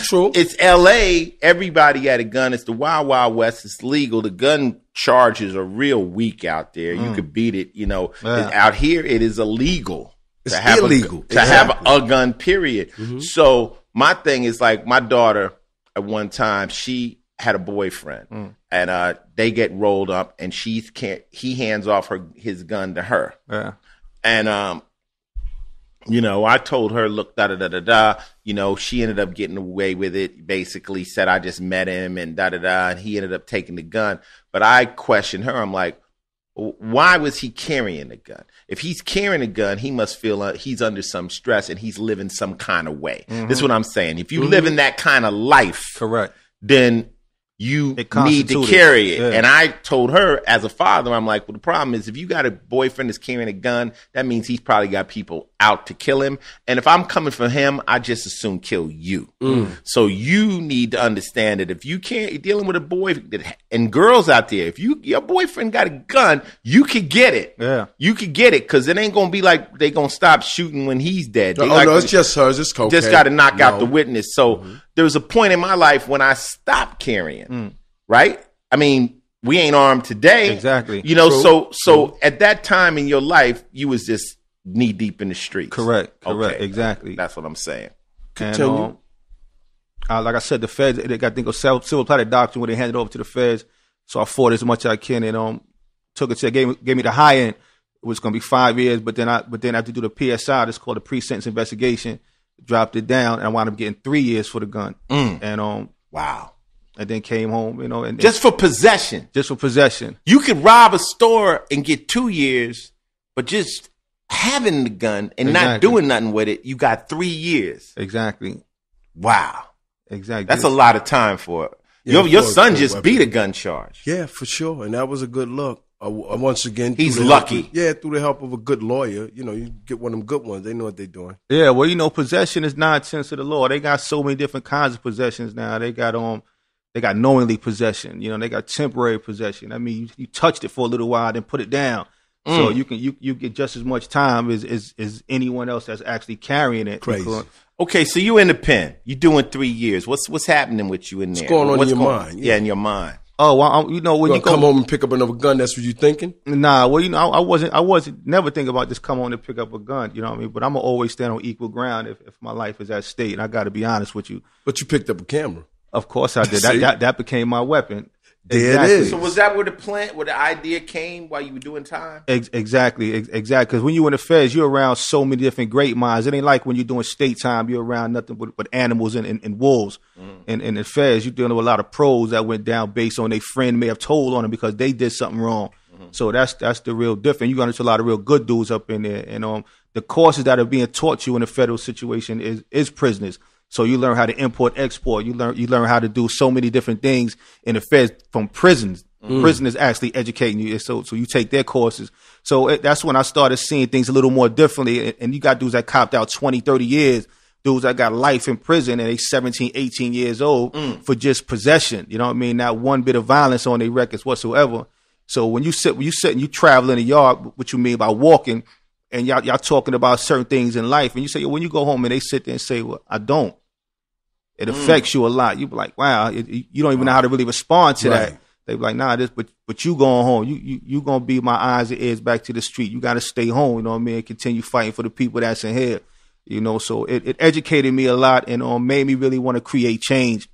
True. It's LA. Everybody had a gun. It's the Wild Wild West. It's legal. The gun charges are real weak out there. You could beat it. You know, out here it is illegal. It's to have illegal to have a gun. Period. So my thing is like my daughter at one time she had a boyfriend and they get rolled up and he hands off his gun to her. Yeah. And you know, I told her, look, da-da-da-da-da. You know, she ended up getting away with it. Basically said, I just met him and da-da-da. And he ended up taking the gun. But I questioned her. I'm like, why was he carrying a gun? If he's carrying a gun, he must feel he's under some stress and he's living some kind of way. This is what I'm saying. If you live in that kind of life, correct, then you need to carry it. And I told her as a father, I'm like, well, the problem is if you got a boyfriend that's carrying a gun, that means he's probably got people out to kill him. And if I'm coming for him, I just assume kill you. So you need to understand that if you can't, you're dealing with a boy and girls out there, if your boyfriend got a gun, you could get it. Yeah. You could get it because it ain't going to be like they going to stop shooting when he's dead. No, it's just hers. It's cocaine. Just got to knock out the witness. So there was a point in my life when I stopped carrying, right? I mean, we ain't armed today. Exactly. You know, so at that time in your life, you was just knee deep in the streets. Correct. Okay. Exactly. That's what I'm saying. And like I said, the feds, they got thing of civil plotted doctrine where they handed it over to the feds. So I fought as much as I can and took it to gave me the high end. It was going to be 5 years, but then I had to do the PSI. That's called the pre-sentence investigation. Dropped it down, and I wound up getting 3 years for the gun. And wow. And then came home, you know, and just for possession. Just for possession. You could rob a store and get 2 years, but just having the gun and not doing nothing with it, you got 3 years. Exactly. Wow. Exactly. That's a lot of time for it. Yeah, your son just beat a gun charge. Yeah, for sure. And that was a good look. Once again, he's lucky. Through the help of a good lawyer. You know, you get one of them good ones. They know what they're doing. Yeah, well, you know, possession is 9 tenths of the law. They got so many different kinds of possessions now. They got knowingly possession. You know, they got temporary possession. I mean, you touched it for a little while, then put it down. So you get just as much time as anyone else that's actually carrying it. Crazy. Okay, so you in the pen. You doing 3 years. What's happening with you in there? What's going on in your mind? Yeah, in your mind. Oh, well, you know, when you come home and pick up another gun, that's what you thinking? Nah, well, you know, I wasn't never thinking about just come home and pick up a gun. You know what I mean? But I'm gonna always stand on equal ground if my life is at stake. And I got to be honest with you. But you picked up a camera. Of course I did. that became my weapon. There it is. So was that where the idea came while you were doing time? Exactly. Because when you in the feds, you're around so many different great minds. It ain't like when you're doing state time, you're around nothing but animals and wolves. And in the feds, you're dealing with a lot of pros that went down based on their friend may have told on them because they did something wrong. So that's the real difference. You got into a lot of real good dudes up in there. And the courses that are being taught you in a federal situation is prisoners. So you learn how to import, export. You learn how to do so many different things in the feds from prisons. Prison is actually educating you. So you take their courses. So that's when I started seeing things a little more differently. And you got dudes that copped out 20, 30 years, dudes that got life in prison and they 17, 18 years old for just possession. You know what I mean? Not one bit of violence on their records whatsoever. So when you sit and you travel in the yard, what you mean by walking, and y'all talking about certain things in life, and you say, when you go home and they sit there and say, well, I don't. It affects you a lot. You be like, wow, you don't even know how to really respond to that. They be like, nah, but you going home. You gonna be my eyes and ears back to the street. You got to stay home. You know what I mean? And continue fighting for the people that's in here. You know, so it educated me a lot and made me really want to create change.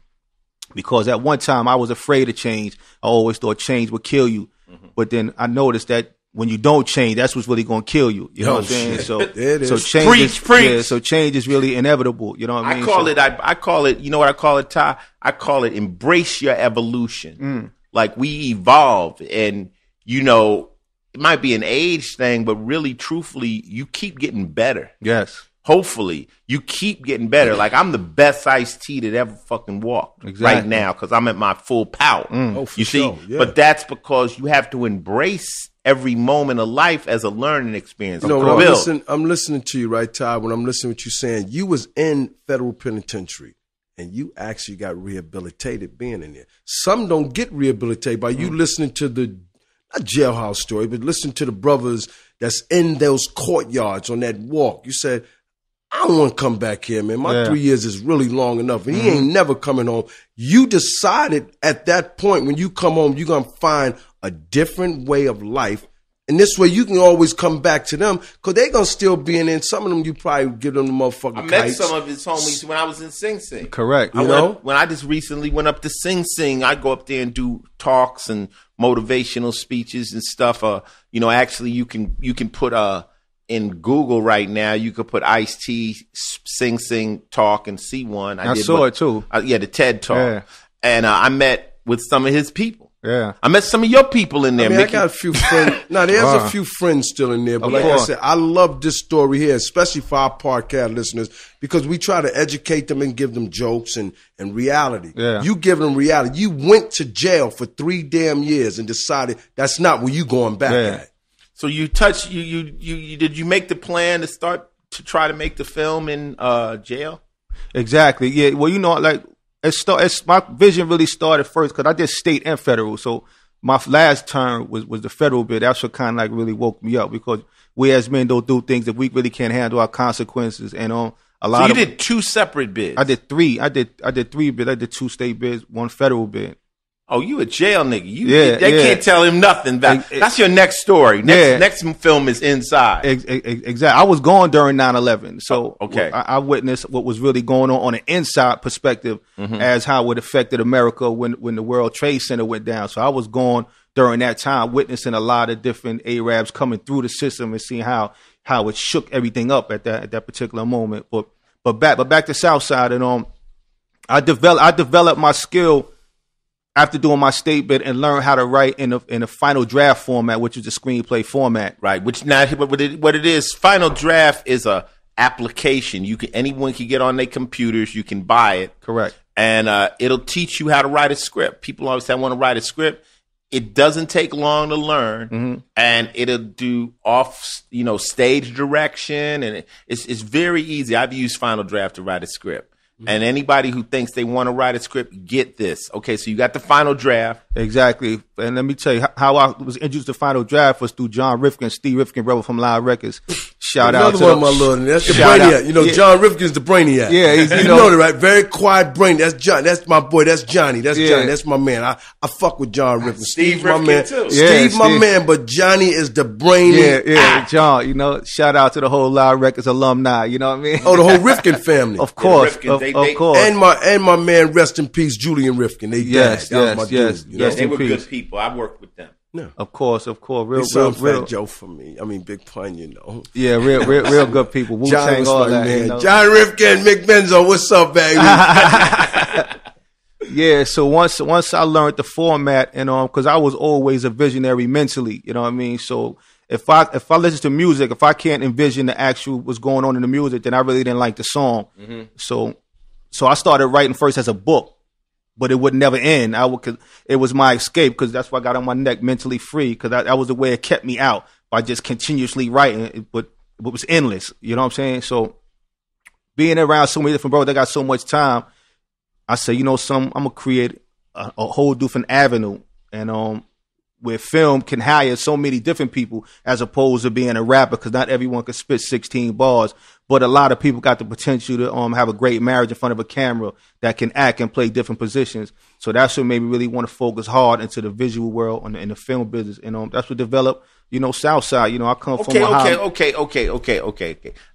Because at one time I was afraid of change. I always thought change would kill you. But then I noticed that when you don't change, that's what's really going to kill you. You know what I'm saying? So, so change preach. So change is really inevitable. You know what I mean? I call it, you know what I call it, Ty? I call it embrace your evolution. Like we evolve and, you know, it might be an age thing, but really truthfully, you keep getting better. Yes. hopefully you keep getting better. Like I'm the best Ice-T that ever fucking walked right now because I'm at my full power. Oh, for you see, sure, yeah. But that's because you have to embrace every moment of life as a learning experience. You know, I'm listening to you, right, Todd, when I'm listening to what you're saying, you was in federal penitentiary and you actually got rehabilitated being in there. Some don't get rehabilitated by you listening to the, not jailhouse story, but listening to the brothers that's in those courtyards on that walk. You said, I don't want to come back here, man. My 3 years is really long enough. And he ain't never coming home. You decided at that point when you come home, you're going to find a different way of life. And this way you can always come back to them because they're going to still be in there. Some of them you probably give them the motherfucking I met kites. some of his homies when I was in Sing Sing. Correct. When I just recently went up to Sing Sing, I go up there and do talks and motivational speeches and stuff. Actually you can put in Google right now, you could put Ice-T Sing Sing talk and see one. I saw it too. The TED talk. Yeah. And I met with some of his people. Yeah. I met some of your people in there, I Mickey. got a few friends. No, there's a few friends still in there. But like I said, I love this story here, especially for our podcast listeners, because we try to educate them and give them jokes and reality. Yeah. You give them reality. You went to jail for 3 damn years and decided that's not where you going back at. So you did you make the plan to try to make the film in jail? Exactly. Yeah. Well, my vision really started first because I did state and federal. So my last term was the federal bit. That's what kind of like really woke me up because we as men don't do things that we really can't handle our consequences. And So you did 2 separate bids. I did 3. I did 3 bids. I did 2 state bids, 1 federal bid. Oh, you a jail nigga. They can't tell him nothing. That's your next story. Next film is Inside. Exactly. I was gone during 9/11. So okay. I witnessed what was really going on an inside perspective as how it affected America when the World Trade Center went down. So I was gone during that time, witnessing a lot of different Arabs coming through the system and seeing how it shook everything up at that particular moment. But back to Southside and I developed my skill after doing my state bid and learn how to write in a final draft format, which is the screenplay format. Right. Which now what it is, final draft is a application. Anyone can get on their computers, you can buy it. Correct. And it'll teach you how to write a script. People always say I want to write a script. It doesn't take long to learn, and it'll do stage direction, and it's very easy. I've used Final Draft to write a script. And anybody who thinks they want to write a script, get this. Okay, so you got the Final Draft. Exactly. And let me tell you how I was introduced to Final Draft was through John Rifkin, Steve Rifkin, brother from Live Records. Shout out to another one, my lord. That's the brainiac. John Rifkin's the brainiac. Yeah, you know that, right? Very quiet brain. That's John. That's my boy. That's Johnny. That's Johnny. That's my man. I fuck with John Rifkin. Steve my Rifkin man. too. Steve, my man, but Johnny is the brainiac. Yeah, John. Shout out to the whole Live Records alumni. You know what I mean? Oh, the whole Rifkin family. Of course, Rifkin, of course. And my man, rest in peace, Julian Rifkin. They died. That was my dude, you know? They were good people. I worked with them. Yeah. Of course. Real Fat Joe for me. I mean, Big Pun, Yeah, real good people. John was all my that, man. John Rifkin, Mick Benzo, what's up, baby? Yeah, so once I learned the format, and because I was always a visionary mentally, you know what I mean. So if I listen to music, if I can't envision the actual what's going on in the music, then I really didn't like the song. So I started writing first as a book. But it would never end. It was my escape because that's why I got on my neck mentally free because that was the way it kept me out by just continuously writing. But it was endless. You know what I'm saying? So being around so many different brothers that got so much time, I said, I'm going to create a whole different avenue. And where film can hire so many different people as opposed to being a rapper because not everyone can spit 16 bars. But a lot of people got the potential to have a great marriage in front of a camera that can act and play different positions. So that's what made me really want to focus hard into the visual world and in the film business. And that's what developed, Southside. I come from Okay.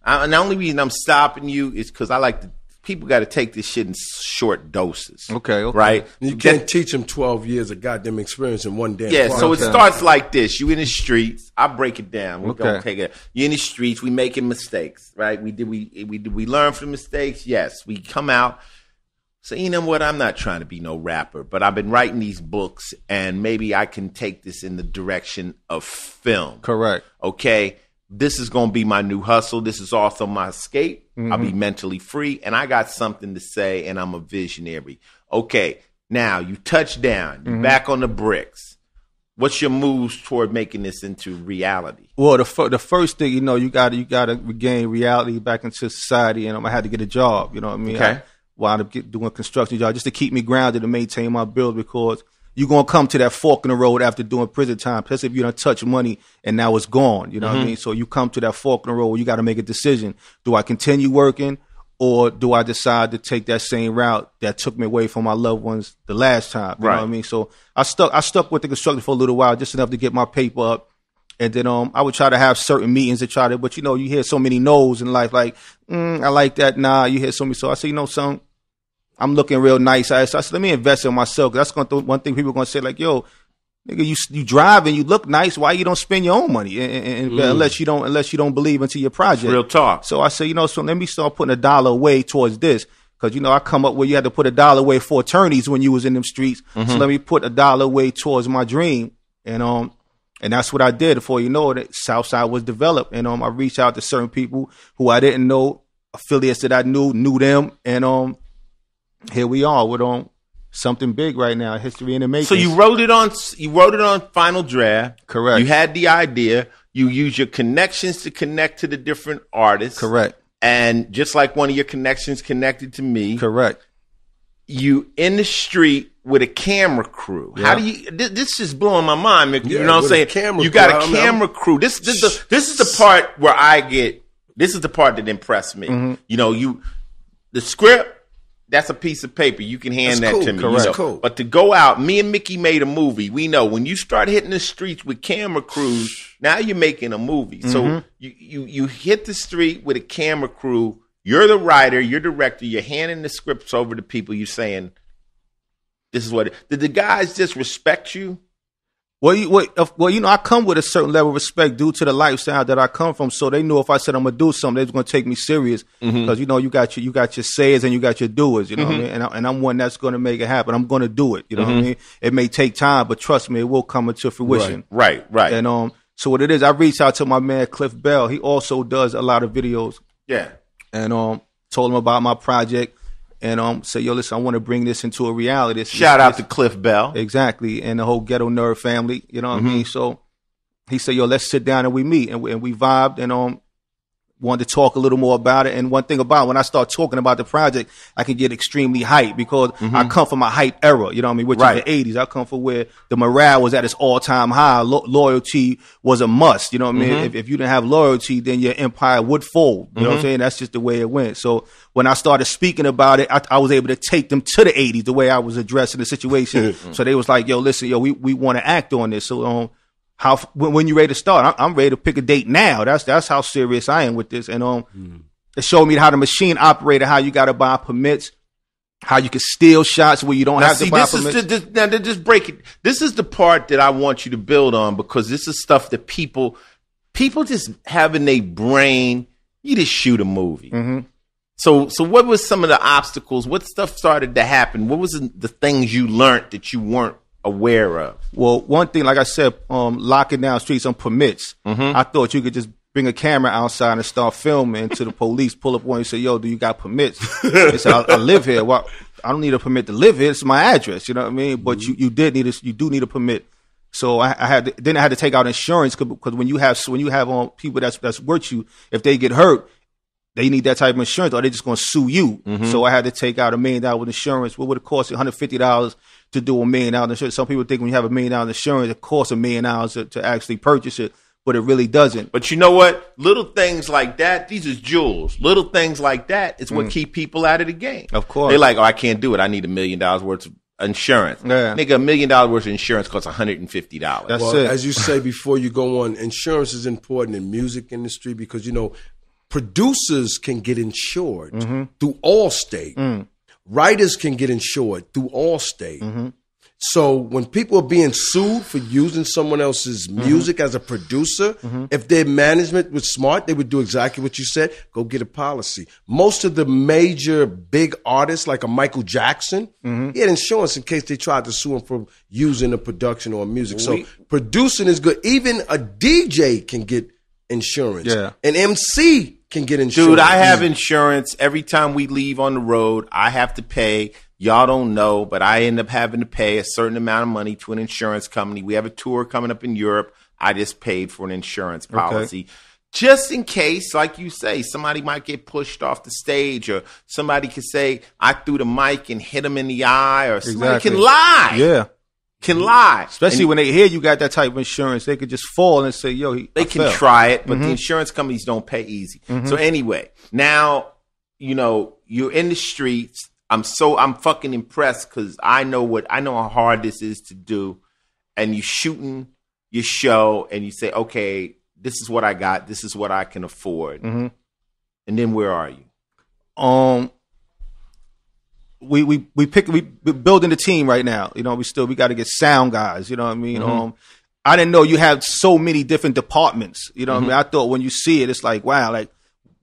And the only reason I'm stopping you is because I like to. People got to take this shit in short doses. Okay. Right? You can't teach them 12 years of goddamn experience in one damn Yeah, part. so it starts like this. You in the streets. I'll break it down. We're going to take it. You're in the streets. We making mistakes, right? We learn from mistakes? Yes. We come out. So you know what? I'm not trying to be no rapper, but I've been writing these books, and maybe I can take this in the direction of film. Correct. Okay? this is going to be my new hustle. This is also my escape. Mm-hmm. I'll be mentally free, and I got something to say, and I'm a visionary. Okay, now you touch down. You're back on the bricks. What's your moves toward making this into reality? Well, the first thing, you got to regain reality back into society, and I had to get a job. You know what I mean? Okay. I wound up doing a construction job just to keep me grounded and maintain my bills, because you're going to come to that fork in the road after doing prison time, especially if you don't touch money and now it's gone. You know what I mean? So you come to that fork in the road where you got to make a decision. Do I continue working, or do I decide to take that same route that took me away from my loved ones the last time? You know what I mean? So I stuck with the construction for a little while, just enough to get my paper up. And then I would try to have certain meetings to try to, but you hear so many no's in life, like, I like that. Nah, you hear so many. So I say, something, I'm looking real nice. I said, let me invest in myself. That's one thing people are going to say, like, yo, nigga, you drive and you look nice. Why you don't spend your own money? And unless you don't believe into your project. Real talk. So I say, so let me start putting $1 away towards this. Because, I come up where you had to put $1 away for attorneys when you was in them streets. So let me put $1 away towards my dream. And that's what I did. Before you know it, Southside was developed. And I reached out to certain people who I didn't know, affiliates that I knew them. And here we are with something big right now, history in the making. So you wrote it on Final Draft. Correct. You had the idea. You use your connections to connect to the different artists. Correct. And just like one of your connections connected to me. Correct. You in the street with a camera crew. Yeah. How do you? This is blowing my mind, Mick. Yeah, You know what I'm saying? You got a camera crew. This is the part where I get. This is the part that impressed me. The script. That's a piece of paper. You can hand that to me. Correct. Cool. But to go out, me and Mickey made a movie. We know when you start hitting the streets with camera crews, now you're making a movie. So you hit the street with a camera crew. You're the writer, you're director, you're handing the scripts over to people. You're saying, this is what did the guys just respect you? Well, I come with a certain level of respect due to the lifestyle that I come from. So they knew if I said I'm gonna do something, they was gonna take me serious because you got your sayers and you got your doers. You know what I mean? And I'm one that's gonna make it happen. I'm gonna do it. You know what I mean? It may take time, but trust me, it will come into fruition. Right. And so what it is, I reached out to my man Cliff Bell. He also does a lot of videos. Yeah. And told him about my project. And say, yo, listen, I want to bring this into a reality. Shout out to Cliff Bell. Exactly. And the whole Ghetto Nerd family. You know what I mean? So he said, yo, let's sit down and we meet. And we vibed and wanted to talk a little more about it. And one thing about when I start talking about the project, I can get extremely hyped because I come from a hype era, you know what I mean, which is the 80s. I come from where the morale was at its all-time high. Loyalty was a must, you know what I mean? If you didn't have loyalty, then your empire would fold. You know what I'm saying? That's just the way it went. So when I started speaking about it, I was able to take them to the 80s, the way I was addressing the situation. So they was like, yo, listen, yo, we want to act on this. So when you ready to start, I'm ready to pick a date now. That's how serious I am with this. And it showed me how the machine operated, how you got to buy permits, how you can steal shots where you don't have to buy permits. Now, just break it. This is the part that I want you to build on because this is stuff that people just have in their brain. You just shoot a movie. So what was some of the obstacles? What stuff started to happen? What was the things you learned that you weren't aware of? Well, one thing, like I said, locking down streets on permits. I thought you could just bring a camera outside and start filming to the police, pull up one and say, yo, do you got permits? They said, I live here. Well, I don't need a permit to live here. It's my address. You know what I mean? But you do need a permit. So I had to take out insurance because when you have people that's worth you, if they get hurt, they need that type of insurance or they're just going to sue you. So I had to take out $1 million with insurance. What would it cost? $150 to do $1 million insurance. Some people think when you have $1 million insurance, it costs $1 million to actually purchase it, but it really doesn't. But you know what? Little things like that, these is jewels. Little things like that is what keep people out of the game. Of course. They're like, oh, I can't do it. I need $1 million worth of insurance. Yeah. Nigga, $1 million worth of insurance costs $150. That's it. As you say before you go on, insurance is important in music industry because, producers can get insured through Allstate. Writers can get insured through Allstate. So when people are being sued for using someone else's music as a producer, if their management was smart, they would do exactly what you said. Go get a policy. Most of the major big artists, like a Michael Jackson, he had insurance in case they tried to sue him for using a production or music. So producing is good. Even a DJ can get insurance. Yeah. An MC can get insurance. Dude, I have insurance. Every time we leave on the road, I have to pay. Y'all don't know, but I end up having to pay a certain amount of money to an insurance company. We have a tour coming up in Europe. I just paid for an insurance policy. Okay. Just in case, like you say, somebody might get pushed off the stage, or somebody could say, I threw the mic and hit him in the eye, or somebody can lie. Yeah. Can lie. Especially when they hear you got that type of insurance, they could just fall and say, yo, they can try it, but the insurance companies don't pay easy. So anyway, now, you're in the streets. I'm fucking impressed because I know how hard this is to do. And you shooting your show and you say, okay, this is what I got. This is what I can afford. And then where are you? We building the team right now. We got to get sound guys. You know what I mean? I didn't know you have so many different departments. You know what I mean? I thought when you see it, it's like, wow, like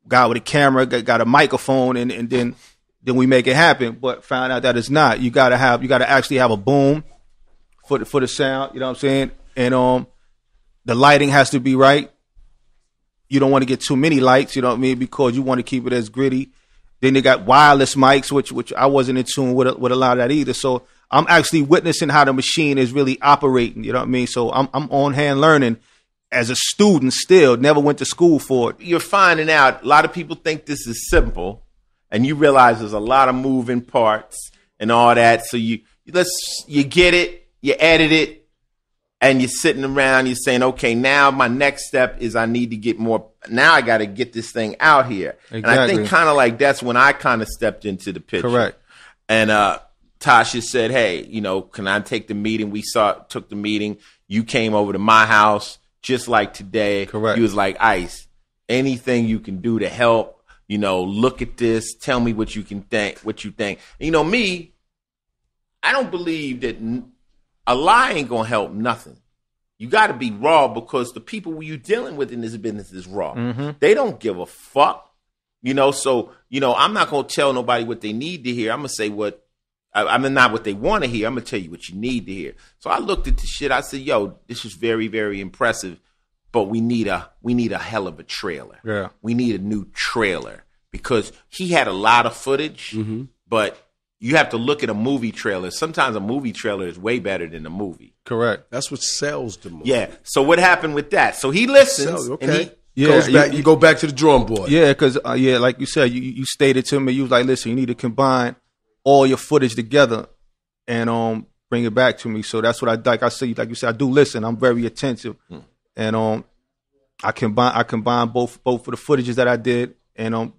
guy with a camera, got a microphone, and then we make it happen. But found out that it's not. You got to actually have a boom for the sound. You know what I'm saying? And the lighting has to be right. You don't want to get too many lights, you know what I mean, because you want to keep it as gritty. Then they got wireless mics, which I wasn't in tune with a lot of that either. So I'm actually witnessing how the machine is really operating, you know what I mean? So I'm on hand learning as a student still, never went to school for it. You're finding out a lot of people think this is simple, and you realize there's a lot of moving parts and all that. So you get it, you edit it, and you're sitting around, you're saying, okay, now my next step is I need to get more. Now I got to get this thing out here. Exactly. And I think kind of like that's when I kind of stepped into the picture. Correct. And Tasha said, hey, can I take the meeting? Took the meeting. You came over to my house just like today. Correct. You was like, Ice, anything you can do to help, look at this. Tell me what you think. And, me, I don't believe that a lie ain't going to help nothing. You got to be raw because the people you're dealing with in this business is raw. They don't give a fuck. So, I'm not going to tell nobody what they need to hear. I'm going to say not what they want to hear. I'm going to tell you what you need to hear. So I looked at the shit. I said, yo, this is very, very impressive, but we need a hell of a trailer. Yeah. We need a new trailer because he had a lot of footage, but you have to look at a movie trailer. Sometimes a movie trailer is way better than a movie. Correct. That's what sells the movie. Yeah. So what happened with that? So he listens. Okay. And you go back to the drawing board. Yeah, because like you said, you stated to me, you was like, listen, you need to combine all your footage together and bring it back to me. So that's what like you said, I do listen. I'm very attentive, and I combine both of the footages that I did, and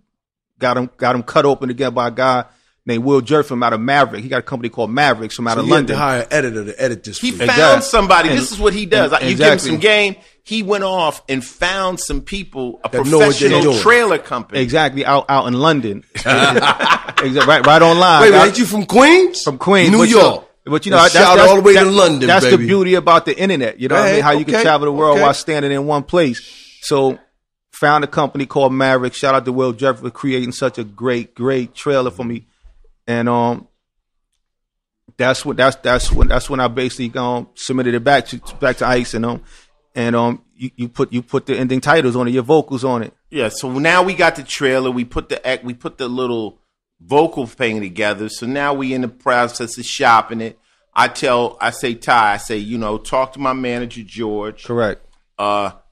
got them cut open together by a guy named Will Jerfim out of Maverick. He got a company called Maverick from out of London. He had to hire an editor to edit this. He found somebody. This is what he does. You give him some game. He went off and found some people, a professional trailer company. Exactly, out in London. Exactly, right online. Wait, ain't you from Queens? From Queens, New York. But that's all the way to London. That's baby. the beauty about the internet. You know what I mean? How you can travel the world while standing in one place. So found a company called Maverick. Shout out to Will Jeffrey for creating such a great trailer for me. And that's when I basically submitted it back to Ice, and you put the ending titles on it, your vocals on it. Yeah. So now we got the trailer. We put the little vocal thing together. So now we in the process of shopping it. I say, Ty, talk to my manager George. Correct.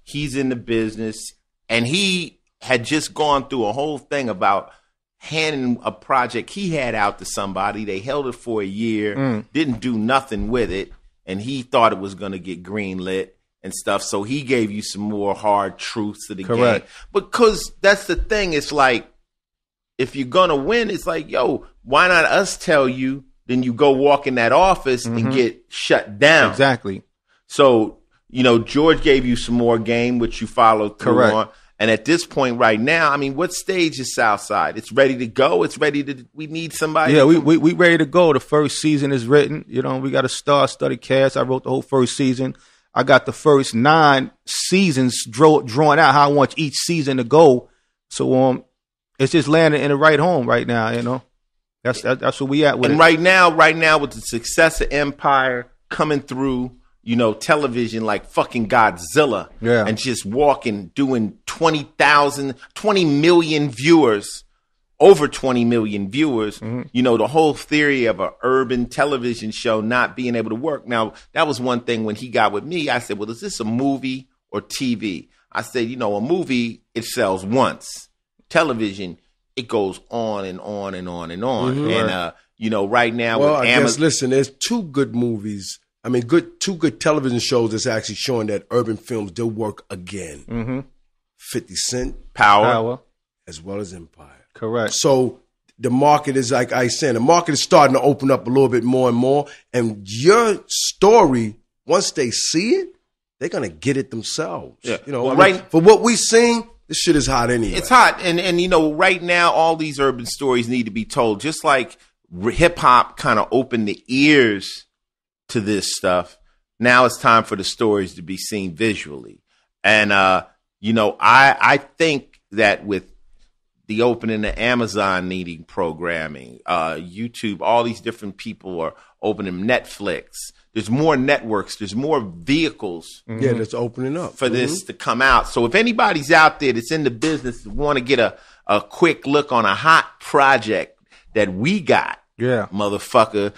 He's in the business, and he had just gone through a whole thing about handing a project he had out to somebody. They held it for a year, didn't do nothing with it, and he thought it was going to get greenlit and stuff. So he gave you some more hard truths to the game. Because that's the thing. It's like, if you're going to win, it's like, yo, why not us tell you? Then you go walk in that office and get shut down. Exactly. So, George gave you some more game, which you followed through on. And at this point right now, what stage is Southside? It's ready to go. We need somebody. Yeah, we ready to go. The first season is written. We got a star-studded cast. I wrote the whole first season. I got the first 9 seasons drawn out, how I want each season to go. So it's just landing in the right home right now, That's where we at with it. And right now with the success of Empire coming through, television like fucking Godzilla. Yeah. And just walking, doing 20 million viewers, over 20 million viewers. The whole theory of an urban television show not being able to work. Now, that was one thing when he got with me. I said, well, is this a movie or TV? I said, a movie, it sells once. Television, it goes on and on and on and on. And, right now with Amazon. Listen, there's two good movies. I mean, two good television shows that's actually showing that urban films, they'll work again. 50 Cent, Power, as well as Empire. Correct. So the market is, like I said, the market is starting to open up a little bit more and more. And your story, once they see it, they're going to get it themselves. Yeah. For what we've seen, this shit is hot anyway. It's hot. And right now, all these urban stories need to be told. Just like hip hop kind of opened the ears to this stuff, now it's time for the stories to be seen visually. And, I think that with the opening of Amazon needing programming, YouTube, all these different people are opening Netflix. There's more networks. There's more vehicles. Yeah, that's opening up for this to come out. So if anybody's out there that's in the business that want to get a quick look on a hot project that we got, motherfucker,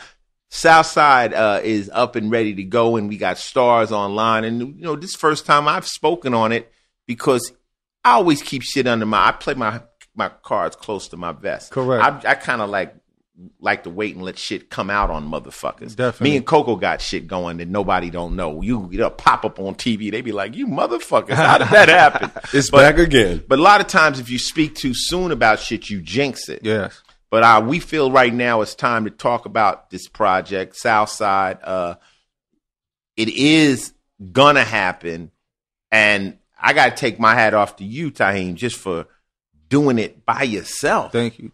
Southside is up and ready to go, and we got stars online. And this is the first time I've spoken on it because I always keep shit under I play my cards close to my vest. Correct. I kind of like to wait and let shit come out on motherfuckers. Definitely. Me and Coco got shit going that nobody don't know. It'll pop up on TV. They be like, you motherfuckers, how did that happen? It's back again. But a lot of times if you speak too soon about shit, you jinx it. Yes. But we feel right now it's time to talk about this project, Southside. It is going to happen. And I got to take my hat off to you, Taheem, just for doing it by yourself. Thank you.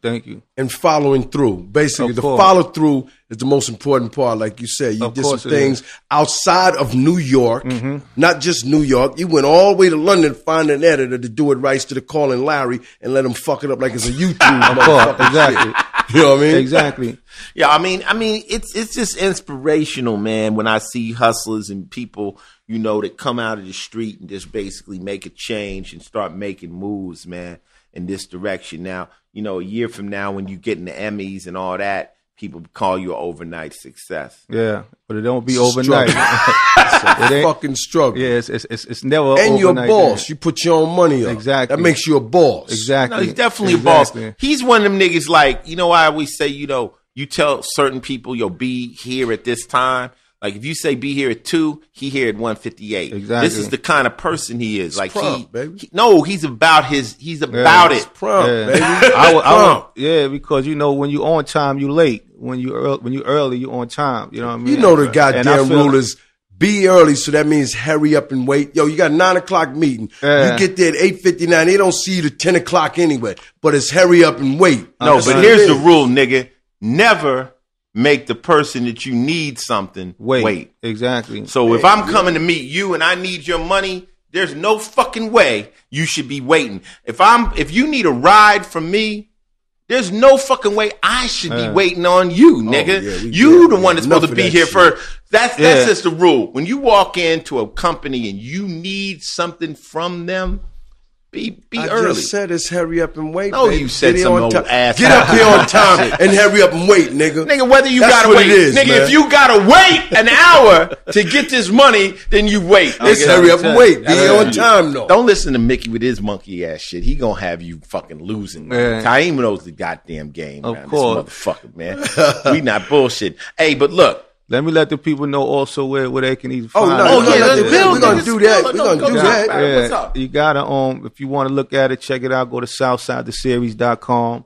And following through. Basically, the follow through is the most important part. Like you said, you did some things outside of New York, not just New York. You went all the way to London to find an editor to do it right to the Calling Larry and let him fuck it up like it's a YouTube. Exactly. You know what I mean? Exactly. Yeah, I mean, it's just inspirational, man, when I see hustlers and people, that come out of the street and just basically make a change and start making moves, man, in this direction. Now, a year from now when you get in the Emmys and all that, people call you an overnight success. Yeah, but it don't be overnight. It's a fucking struggle. Yeah, it's never and overnight. you're a boss. You put your own money up. Exactly. That makes you a boss. Exactly. No, he's definitely a boss. He's one of them niggas like, I always say, you tell certain people you'll be here at this time. Like if you say be here at 2, he here at 1:58. Exactly. This is the kind of person he is. Like prompt, baby. he's about it. Prompt, baby. Because when you on time, you late. When you early, you on time. You know what I mean? You know the goddamn rule is be early, so that means hurry up and wait. Yo, you got a 9 o'clock meeting. You get there at 8:59. They don't see you to 10 o'clock anyway. But it's hurry up and wait. No, but here's the rule, nigga. Never make the person that you need something wait. Exactly. So if I'm coming to meet you and I need your money, there's no fucking way you should be waiting. If you need a ride from me, there's no fucking way I should be waiting on you, nigga. You the one that's supposed to be here first. That's just the rule. When you walk into a company and you need something from them, be early. I just said it's hurry up and wait. No, baby. you said some old ass. Get up here on time and hurry up and wait, nigga. Nigga, whether you That's gotta what wait, it is, nigga, man. if you gotta wait an hour to get this money, then you wait. It's Nigga. hurry up and wait. Be here on time, though. Don't listen to Mickey with his monkey ass shit. He gonna have you fucking losing. Man. Taheem knows the goddamn game. Of man. course. This motherfucker, man. We not bullshit. Hey, but look. Let me let the people know also where they can even Oh, find no, it. we're gonna do that. We're gonna do that. Yeah, What's up? you gotta if you want to look at it, check it out. Go to SouthsideTheSeries.com.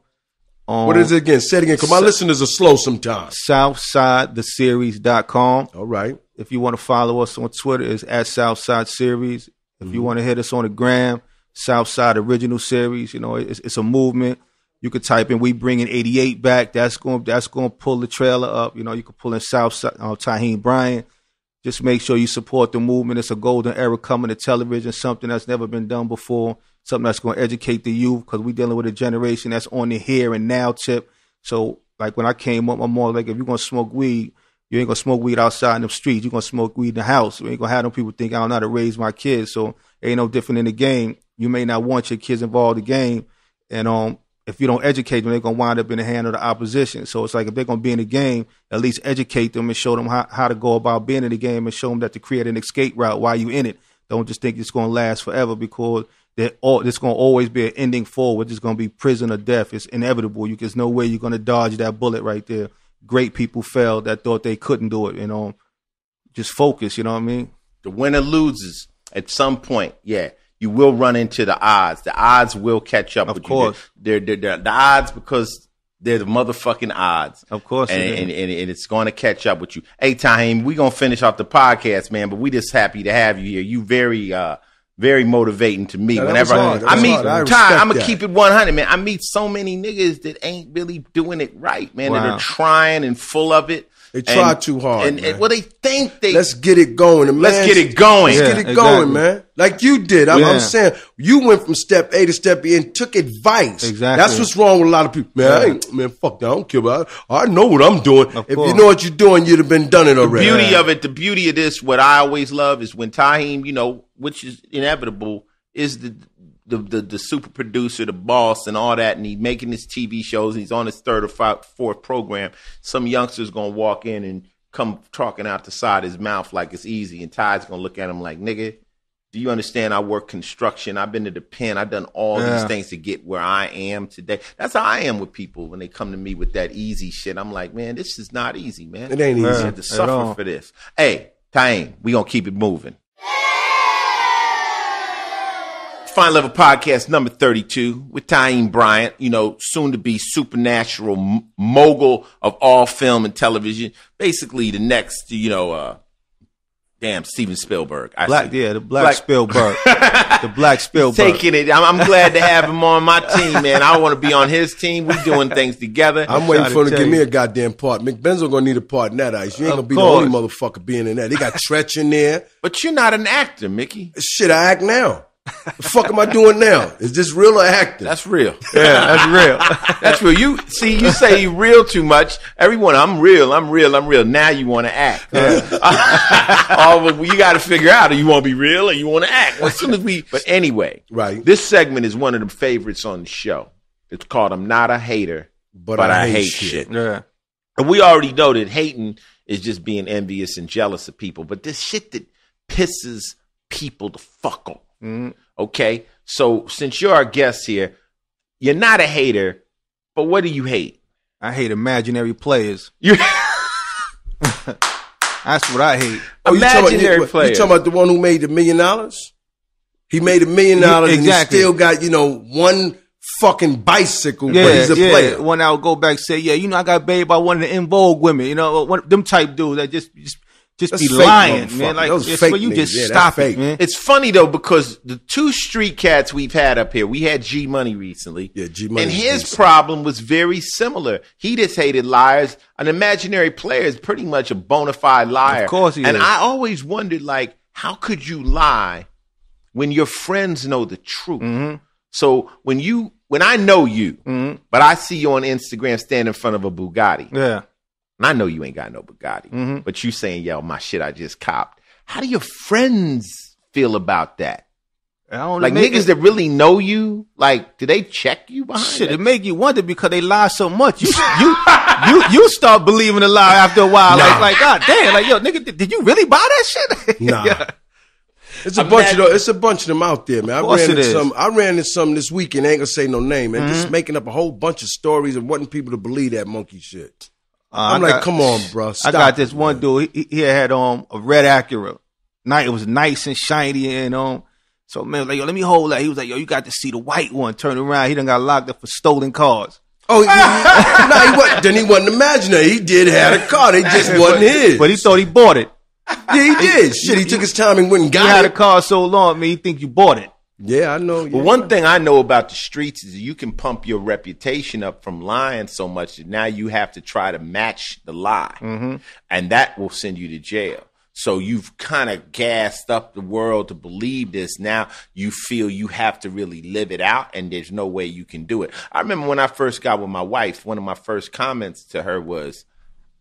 What is it again? Say it again, because my listeners are slow sometimes. SouthsideTheSeries.com. All right. If you want to follow us on Twitter, it's at Southside Series. If you want to hit us on the gram, Southside Original Series. It's a movement. You could type in "We Bringing '88 Back." That's going to pull the trailer up. You could pull in Southside Taheem Bryant. Just make sure you support the movement. It's a golden era coming to television, something that's never been done before, something that's going to educate the youth because we're dealing with a generation that's on the here and now tip. So, like when I came up, I'm more like, if you're going to smoke weed, You ain't gonna smoke weed outside in the streets. You're gonna smoke weed in the house. You ain't gonna have them people think I don't know how to raise my kids. So it ain't no different in the game. You may not want your kids involved in the game, and if you don't educate them, they're gonna wind up in the hand of the opposition. So it's like if they're gonna be in the game, at least educate them and show them how to go about being in the game, and show them that to create an escape route while you in it. Don't just think it's gonna last forever, because there's gonna always be an ending forward. It's gonna be prison or death. It's inevitable. There's no way you're gonna dodge that bullet right there. Great people failed that thought they couldn't do it. Just focus. You know what I mean? The winner loses at some point. Yeah, you will run into the odds. The odds will catch up with course. you. They're the odds, because they're the motherfucking odds. Of course. And it's going to catch up with you. Hey, Taheem, we're going to finish off the podcast, man, but we just happy to have you here. You very motivating to me. Whenever I meet Ty, I'm going to keep it 100, man. I meet so many niggas that ain't really doing it right, man, that are trying and full of it. They try too hard. And well, they think they. Let's get it going. Let's get it going. Let's get it going, man. Like you did. I'm saying you went from step A to step B and took advice. Exactly. That's what's wrong with a lot of people. Man, fuck that. I don't care about it. I know what I'm doing. If you know what you're doing, you'd have been done it already. The beauty of this, what I always love is when Taheem, which is inevitable, is the super producer, the boss, and all that, and he's making his TV shows, and he's on his third or fourth program. Some youngster's gonna walk in and come talking out the side of his mouth like it's easy, and Ty's gonna look at him like, nigga, do you understand? I work construction. I've been to the pen. I've done all these things to get where I am today. That's how I am with people when they come to me with that easy shit. I'm like, man, this is not easy, man. It ain't easy. You have to suffer for this. Hey, Taheem, we gonna keep it moving. Final Level Podcast number 32 with Taheem Bryant, soon to be supernatural mogul of all film and television. Basically the next, Steven Spielberg. The Black Spielberg. The Black Spielberg. Taking it. I'm glad to have him on my team, man. I want to be on his team. We doing things together. I'm waiting for him to give me a goddamn part. McBenzo gonna need a part in that ice. You ain't gonna be the only motherfucker being in that. They got Tretch in there. But you're not an actor, Mickey. Shit, I act now. The fuck am I doing now? Is this real or acting? That's real. Yeah, that's real. That's real. You say you real too much. Everyone, I'm real. Now you want to act. Yeah. You got to figure out, do you want to be real or you want to act? But anyway, right. This segment is one of the favorites on the show. It's called I'm Not a Hater, but I Hate Shit. Yeah. And we already know that hating is just being envious and jealous of people. But this shit that pisses people the fuck off. Mm-hmm. Okay, so since you're our guest here, you're not a hater, but what do you hate? I hate imaginary players. You That's what I hate. Imaginary players. You talking about the one who made $1 million? He made $1 million exactly. And he still got, one fucking bicycle, but he's a player. One I would go back and say, I got bathed by one of the In Vogue women, them type dudes that just be lying, man. Like, it's where you just stop it, man. It's funny, though, because the two street cats we've had up here, we had G Money recently. Yeah, G Money. And his problem was very similar. He just hated liars. An imaginary player is pretty much a bona fide liar. Of course he is. And I always wondered, like, how could you lie when your friends know the truth? Mm-hmm. So when I know you, but I see you on Instagram standing in front of a Bugatti. Yeah. And I know you ain't got no Bugatti, but you saying, yo, my shit I just copped. How do your friends feel about that? Like niggas that really know you, like, do they check you behind shit? It make you wonder because they lie so much. You start believing a lie after a while. Nah. Like, God damn, like, yo, nigga, did you really buy that shit? Nah. Yeah. It's a bunch of them out there, man. I ran into some this weekend. I ain't gonna say no name, man. Just making up a whole bunch of stories and wanting people to believe that monkey shit. I'm like, come on, bro. Stop, I got this one dude. He had a red Acura. It was nice and shiny, and so man was like, yo, let me hold that. He was like, yo, you got to see the white one. Turn around. He done got locked up for stolen cars. Oh, he wasn't imaginary. He did have a car. They just wasn't his. But he thought he bought it. Yeah, he did. Shit, he took his time and went and got it. He had a car so long, man, he think you bought it. Yeah, I know. But one thing I know about the streets is you can pump your reputation up from lying so much that now you have to try to match the lie. And that will send you to jail. So you've kind of gassed up the world to believe this. Now you feel you have to really live it out, and there's no way you can do it. I remember when I first got with my wife, one of my first comments to her was,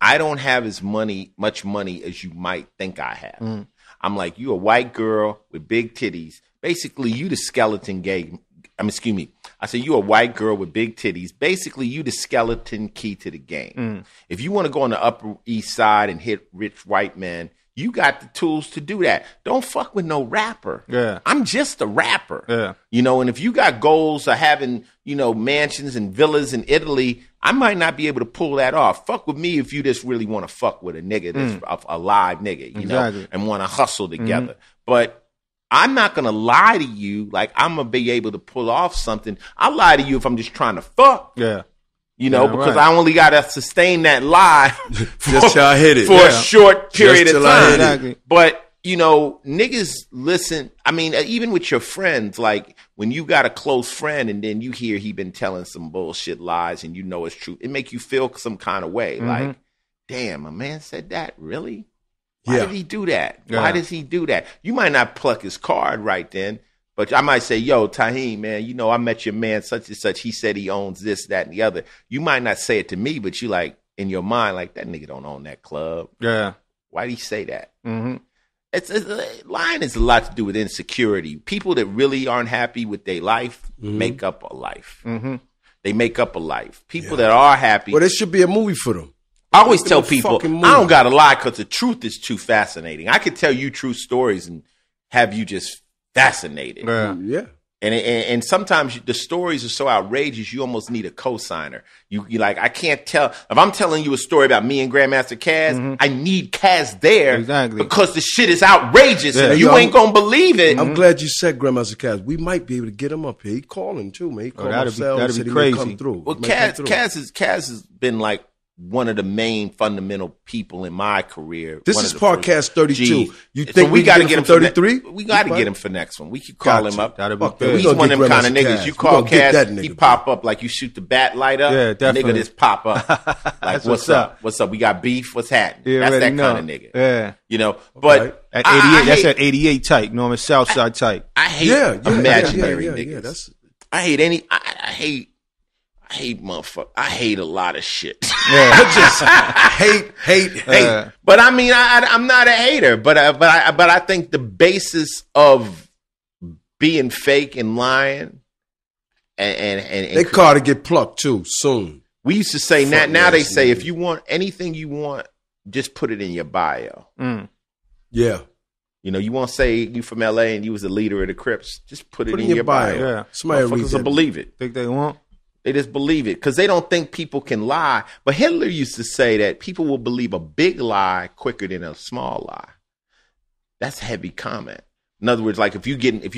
I don't have as much money as you might think I have. I'm like, you a white girl with big titties. Basically, you the skeleton gay. Excuse me. I said, you a white girl with big titties. Basically, you the skeleton key to the game. If you want to go on the Upper East Side and hit rich white men, you got the tools to do that. Don't fuck with no rapper. Yeah. I'm just a rapper. Yeah. You know, and if you got goals of having, you know, mansions and villas in Italy, I might not be able to pull that off. Fuck with me if you just really want to fuck with a nigga that's a live nigga, you know, and want to hustle together. But I'm not going to lie to you like I'm going to be able to pull off something. I'll lie to you if I'm just trying to fuck. Yeah. You know, because I only got to sustain that lie for a short period of time. Exactly. But, you know, niggas listen. I mean, even with your friends, like when you got a close friend and then you hear he been telling some bullshit lies and you know it's true, it make you feel some kind of way. Like, damn, a man said that? Really? Why did he do that? Yeah. Why does he do that? You might not pluck his card right then, but I might say, yo, Taheem, man, you know, I met your man such and such. He said he owns this, that, and the other. You might not say it to me, but you like, in your mind, like, that nigga don't own that club. Yeah. Why did he say that? It's lying has a lot to do with insecurity. People that really aren't happy with their life make up a life. They make up a life. People that are happy. Well, there should be a movie for them. I always tell people, I don't got to lie because the truth is too fascinating. I could tell you true stories and have you just fascinated. Yeah. And sometimes the stories are so outrageous, you almost need a cosigner. You like, I can't tell. If I'm telling you a story about me and Grandmaster Caz, I need Caz there because the shit is outrageous and you ain't going to believe it. I'm glad you said Grandmaster Caz. We might be able to get him up here. He calling too, man. He calling that'd be crazy. Come through. Well, Caz has been like one of the main fundamental people in my career. This is podcast 32. You think so we got to get him 33? We got to get him for next one. We could call him up. That'd be good. He's one of them kind of niggas. You call Caz, he pop up like you shoot the bat light up. Yeah, definitely. Nigga just pop up. Like, what's up? What's up? We got beef. What's happening? That's that kind of nigga. Yeah. You know, but at 88, that's at 88 type. You know, I'm a Southside type. I hate imaginary niggas. I hate motherfucker. I hate a lot of shit. I just hate. But I mean, I'm not a hater. But I think the basis of being fake and lying and they call to get plucked too soon. We used to say now they say if you want anything you want, just put it in your bio. Yeah. You know, you won't say you from LA and you was the leader of the Crips. Just put it in your bio. Yeah. Somebody reads will believe it. Think they won't? They just believe it because they don't think people can lie. But Hitler used to say that people will believe a big lie quicker than a small lie. That's a heavy comment. In other words, like if you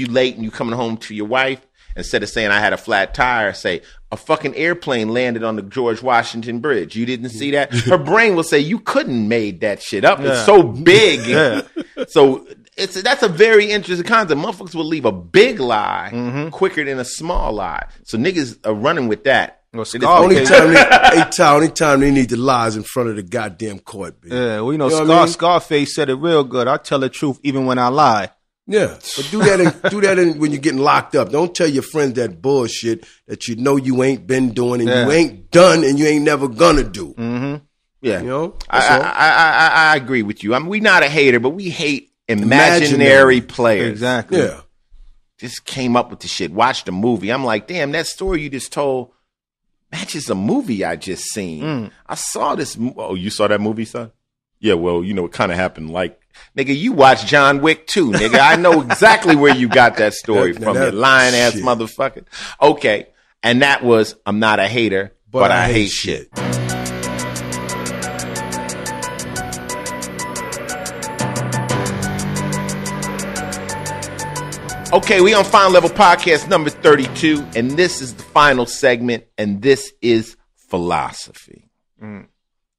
late and you coming home to your wife, instead of saying I had a flat tire, say a fucking airplane landed on the George Washington Bridge. You didn't see that? Her brain will say you couldn't made that shit up. It's so big. So that's a very interesting concept. Motherfuckers will leave a big lie quicker than a small lie. So niggas are running with that. Well, only time they need to lie is in front of the goddamn court, bitch. Yeah, well, you know Scarface said it real good. I tell the truth even when I lie. Yeah, but do that when you're getting locked up. Don't tell your friends that bullshit that you know you ain't been doing and you ain't done and you ain't never gonna do. Yeah, you know. I agree with you. I mean, we're not a hater, but we hate imaginary players. Exactly. Yeah. Just came up with the shit. Watched the movie. I'm like, damn, that story you just told matches a movie I just seen. I saw this. Oh, you saw that movie, son? Yeah. Well, you know, it kind of happened like. Nigga, you watch John Wick too, nigga. I know exactly where you got that story from, you lying ass motherfucker. Okay. And that was, I'm not a hater, but I hate shit. Okay, we on Final Level Podcast number 32, and this is the final segment, and this is philosophy.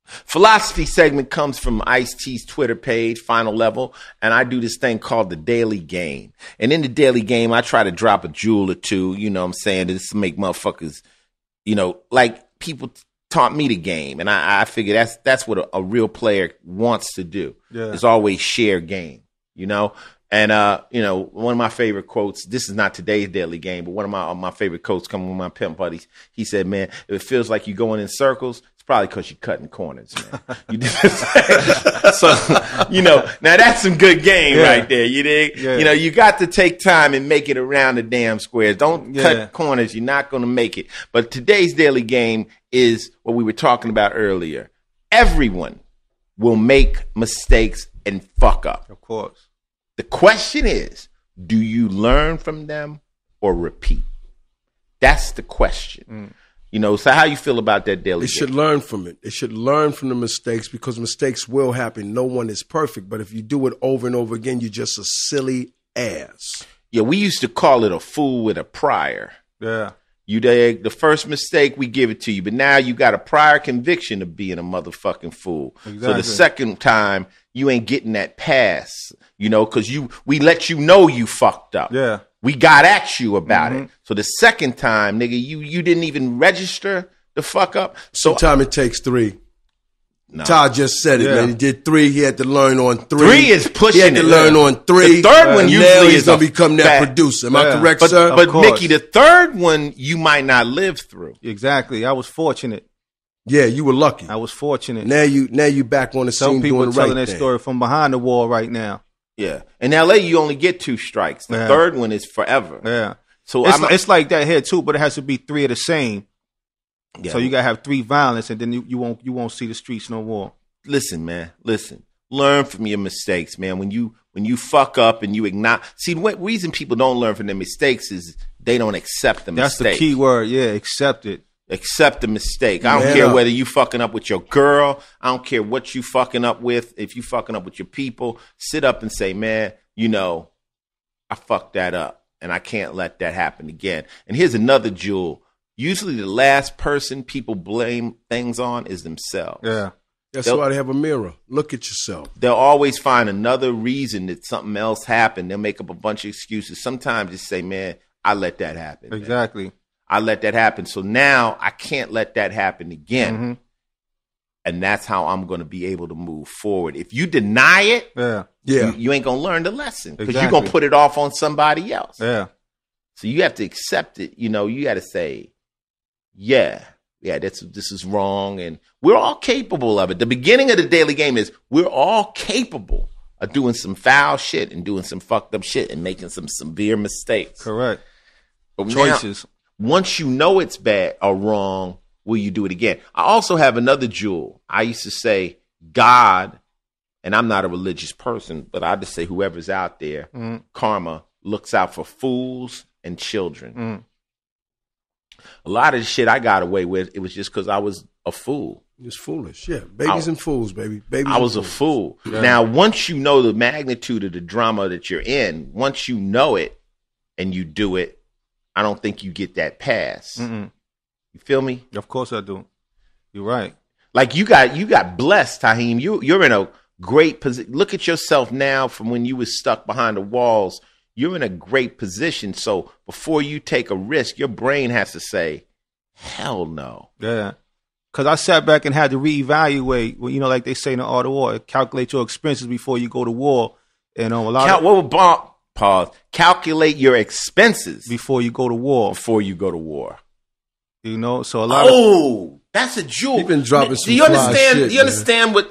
Philosophy segment comes from Ice-T's Twitter page, Final Level, and I do this thing called the Daily Game. And in the Daily Game, I try to drop a jewel or two, you know what I'm saying, just to make motherfuckers, you know, like people taught me the game. And I figure that's what a real player wants to do, is always share game, you know? And, one of my favorite quotes, this is not today's Daily Game, but one of my favorite quotes coming with my pimp buddies. He said, man, if it feels like you're going in circles, it's probably because you're cutting corners, man. So, now that's some good game right there. You dig? Yeah. You got to take time and make it around the damn squares. Don't cut corners. You're not going to make it. But today's Daily Game is what we were talking about earlier. Everyone will make mistakes and fuck up. Of course. The question is, do you learn from them or repeat? That's the question. So how you feel about that Daily Game? They should learn from it. They should learn from the mistakes because mistakes will happen. No one is perfect. But if you do it over and over again, you're just a silly ass. Yeah, we used to call it a fool with a prior. Yeah. The first mistake, we give it to you. But now you got a prior conviction of being a motherfucking fool. Exactly. So the second time, you ain't getting that pass, because we let you know you fucked up. Yeah. We got at you about it. So the second time, nigga, you didn't even register the fuck up. So sometimes it takes 3. No. Todd just said it, man. He did 3. He had to learn on 3. 3 is pushing it. He had to learn on 3. The third one usually now he's is going to become that producer. Am I correct, sir? But Mickey, the third one you might not live through. Exactly. I was fortunate. Yeah, you were lucky. I was fortunate. Now you back on the scene doing the right thing. Some people telling that story from behind the wall right now. Yeah. In LA, you only get 2 strikes. The third one is forever. Yeah. So it's like that here too, but it has to be 3 of the same. Yeah. So you gotta have 3 violence, and then you won't see the streets no more. Listen, man. Learn from your mistakes, man. When you fuck up and you ignore. See, what reason people don't learn from their mistakes is they don't accept the mistake. That's the key word. Yeah, accept it. Accept the mistake. I don't care whether you fucking up with your girl. I don't care what you fucking up with. If you fucking up with your people, sit up and say, man, I fucked that up and I can't let that happen again. And here's another jewel. Usually the last person people blame things on is themselves. Yeah. That's why they have a mirror. Look at yourself. They'll always find another reason that something else happened. They'll make up a bunch of excuses. Sometimes just say, man, I let that happen. Exactly. Man. I let that happen. So now I can't let that happen again. Mm-hmm. And that's how I'm going to be able to move forward. If you deny it, you ain't going to learn the lesson because you're going to put it off on somebody else. Yeah. So you have to accept it. You got to say, this is wrong. And we're all capable of it. The beginning of the Daily Game is we're all capable of doing some foul shit and doing some fucked up shit and making some severe mistakes. Correct. But choices. Now, once you know it's bad or wrong, will you do it again? I also have another jewel. I used to say God, and I'm not a religious person, but I just say whoever's out there, karma looks out for fools and children. A lot of the shit I got away with, it was just because I was a fool. It was foolish, yeah. Babies and fools, baby. I was a fool. Yeah. Now, once you know the magnitude of the drama that you're in, once you know it and you do it, I don't think you get that pass. You feel me? Of course I do. You're right. Like you got blessed, Taheem. You're in a great position. Look at yourself now from when you was stuck behind the walls. You're in a great position. So before you take a risk, your brain has to say, hell no. Yeah. Because I sat back and had to reevaluate, like they say in the art of war, calculate your expenses before you go to war. And calculate your expenses before you go to war. So a lot that's a jewel. You've been dropping some do you understand? shit, do you understand what?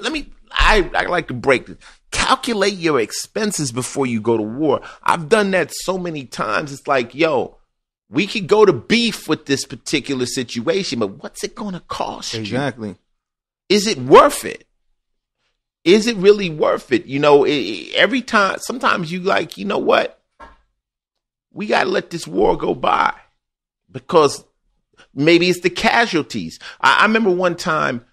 I like to break this. Calculate your expenses before you go to war. I've done that so many times. It's like, we could go to beef with this particular situation, but what's it going to cost you? Exactly. Is it worth it? Is it really worth it? Every time, sometimes you like, you know what? We got to let this war go by because maybe it's the casualties. I remember one time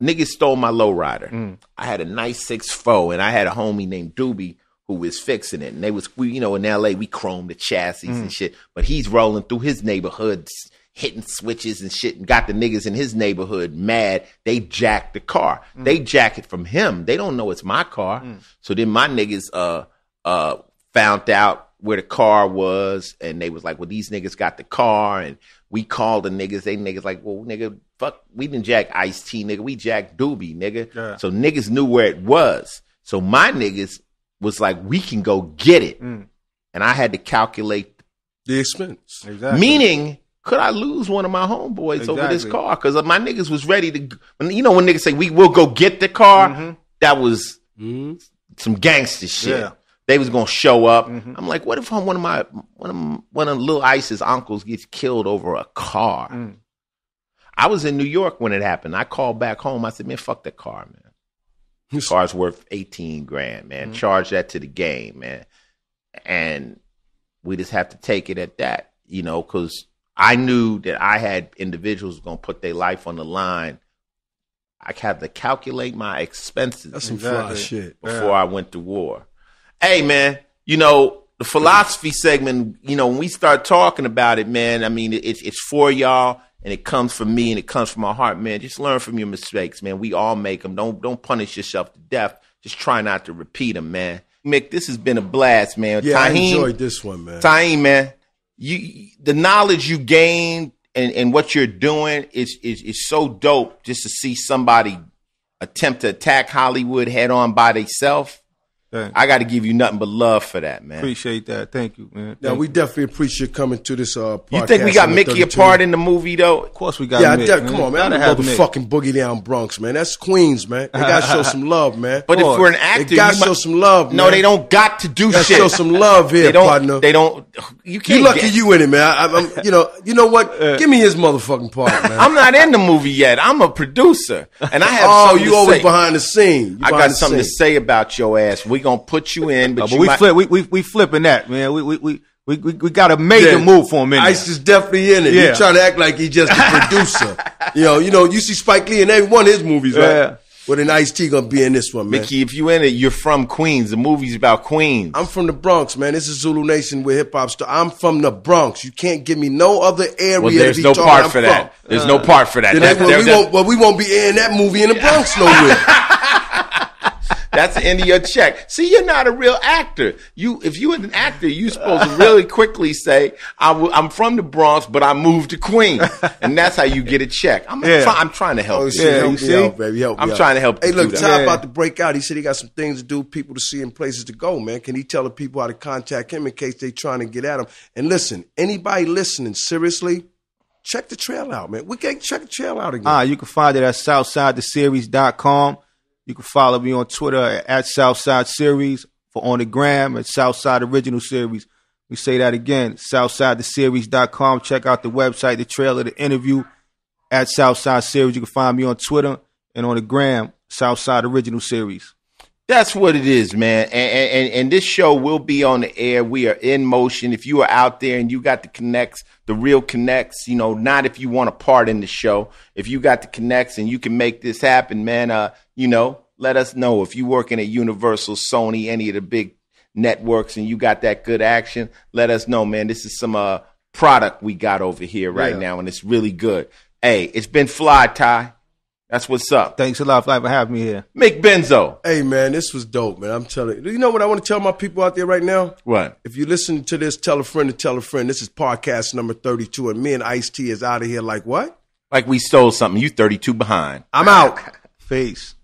niggas stole my lowrider. I had a nice 6.4 and I had a homie named Doobie who was fixing it. And in LA, we chromed the chassis and shit, but he's rolling through his neighborhood, hitting switches and shit and got the niggas in his neighborhood mad. They jacked the car. They jack it from him. They don't know it's my car. So then my niggas found out where the car was and they was like, well, these niggas got the car and we called the niggas. They niggas like, well, nigga, fuck, we didn't jack Ice-T, nigga. We jacked Doobie, nigga. Yeah. So niggas knew where it was. So my niggas was like, we can go get it. And I had to calculate the expense. Exactly. Meaning, could I lose one of my homeboys over this car? Because my niggas was ready to, when niggas say, we will go get the car, that was some gangster shit. Yeah. They was gonna show up. I'm like, what if one of Lil Ice's uncles gets killed over a car? I was in New York when it happened. I called back home. I said, man, fuck that car, man. The car's worth $18,000, man. Charge that to the game, man. And we just have to take it at that, because I knew that I had individuals going to put their life on the line. I had to calculate my expenses. That's some fly shit. Before I went to war. Hey, man, the philosophy segment, when we start talking about it, man, I mean, it's for y'all, and it comes from me, and it comes from my heart, man. Just learn from your mistakes, man. We all make them. Don't punish yourself to death. Just try not to repeat them, man. Mick, this has been a blast, man. Yeah, Taheem, I enjoyed this one, man. Taheem, man, the knowledge you gained and what you're doing is so dope just to see somebody attempt to attack Hollywood head on by themselves. I got to give you nothing but love for that, man. Appreciate that. Thank you, man. Now, we definitely appreciate coming to this podcast. You think we got Mickey a part in the movie, though? Of course we got Mick. Come on, man. I'm the motherfucking Boogie Down Bronx, man. That's Queens, man. They got to show some love, man. But if we're an actor, they got to show some love, man. No, they don't got to do shit. Show some love here, partner. They don't. You can't. You lucky you in it, man. I'm, you know what? Give me his motherfucking part, man. I'm not in the movie yet. I'm a producer, and I have something to say. always behind the scene. I got something to say about your ass. We gonna put you in, but we flipping that, man. We got a major move for him in Ice is definitely in it. Yeah. He's trying to act like he's just a producer. You see Spike Lee in every one of his movies, right? Yeah. But an Ice-T gonna be in this one, man. Mickey, if you in it, you're from Queens. The movie's about Queens. I'm from the Bronx, man. This is Zulu Nation with hip hop. I'm from the Bronx. You can't give me no other area. Well, there's no part for that. There's no part for that. We won't be airing that movie in the Bronx nowhere. That's the end of your check. See, you're not a real actor. If you were an actor, you're supposed to really quickly say, I'm from the Bronx, but I moved to Queens. And that's how you get a check. I'm trying to help you. Help me out, baby. Help me out. I'm trying to help you. Hey, look, Ty about to break out. He said he got some things to do, people to see, and places to go, man. Can he tell the people how to contact him in case they trying to get at him? And listen, anybody listening, seriously, check the trail out, man. We can't check the trail out again. You can find it at SouthsideTheSeries.com. You can follow me on Twitter at Southside Series, on the gram at Southside Original Series. We say that again, SouthsideTheSeries.com. Check out the website, the trailer, the interview at Southside Series. You can find me on Twitter and on the gram, Southside Original Series. That's what it is, man. And this show will be on the air. We are in motion. If you are out there and you got the connects, the real connects, not if you want a part in the show. If you got the connects and you can make this happen, man, let us know. If you working at Universal, Sony, any of the big networks, and you got that good action, let us know, man. This is some product we got over here right now, and it's really good. Hey, it's been fly, Ty. That's what's up. Thanks a lot for having me here. Mick Benzo. Hey, man, this was dope, man. I'm telling you. You know what I want to tell my people out there right now? What? If you listen to this, tell a friend to tell a friend. This is podcast number 32, and me and Ice-T is out of here like what? Like we stole something. You 32 behind. I'm out. Peace.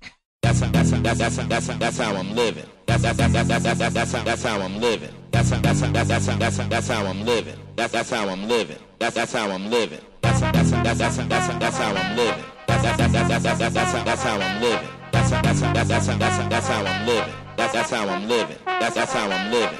That's how I'm living. That's how I'm living. That's how I'm living. That's how I'm living. That's how I'm living. That's how I'm living. That's how I'm living. That's how I'm living. That's how I'm living. That's how I'm living. That's how I'm living.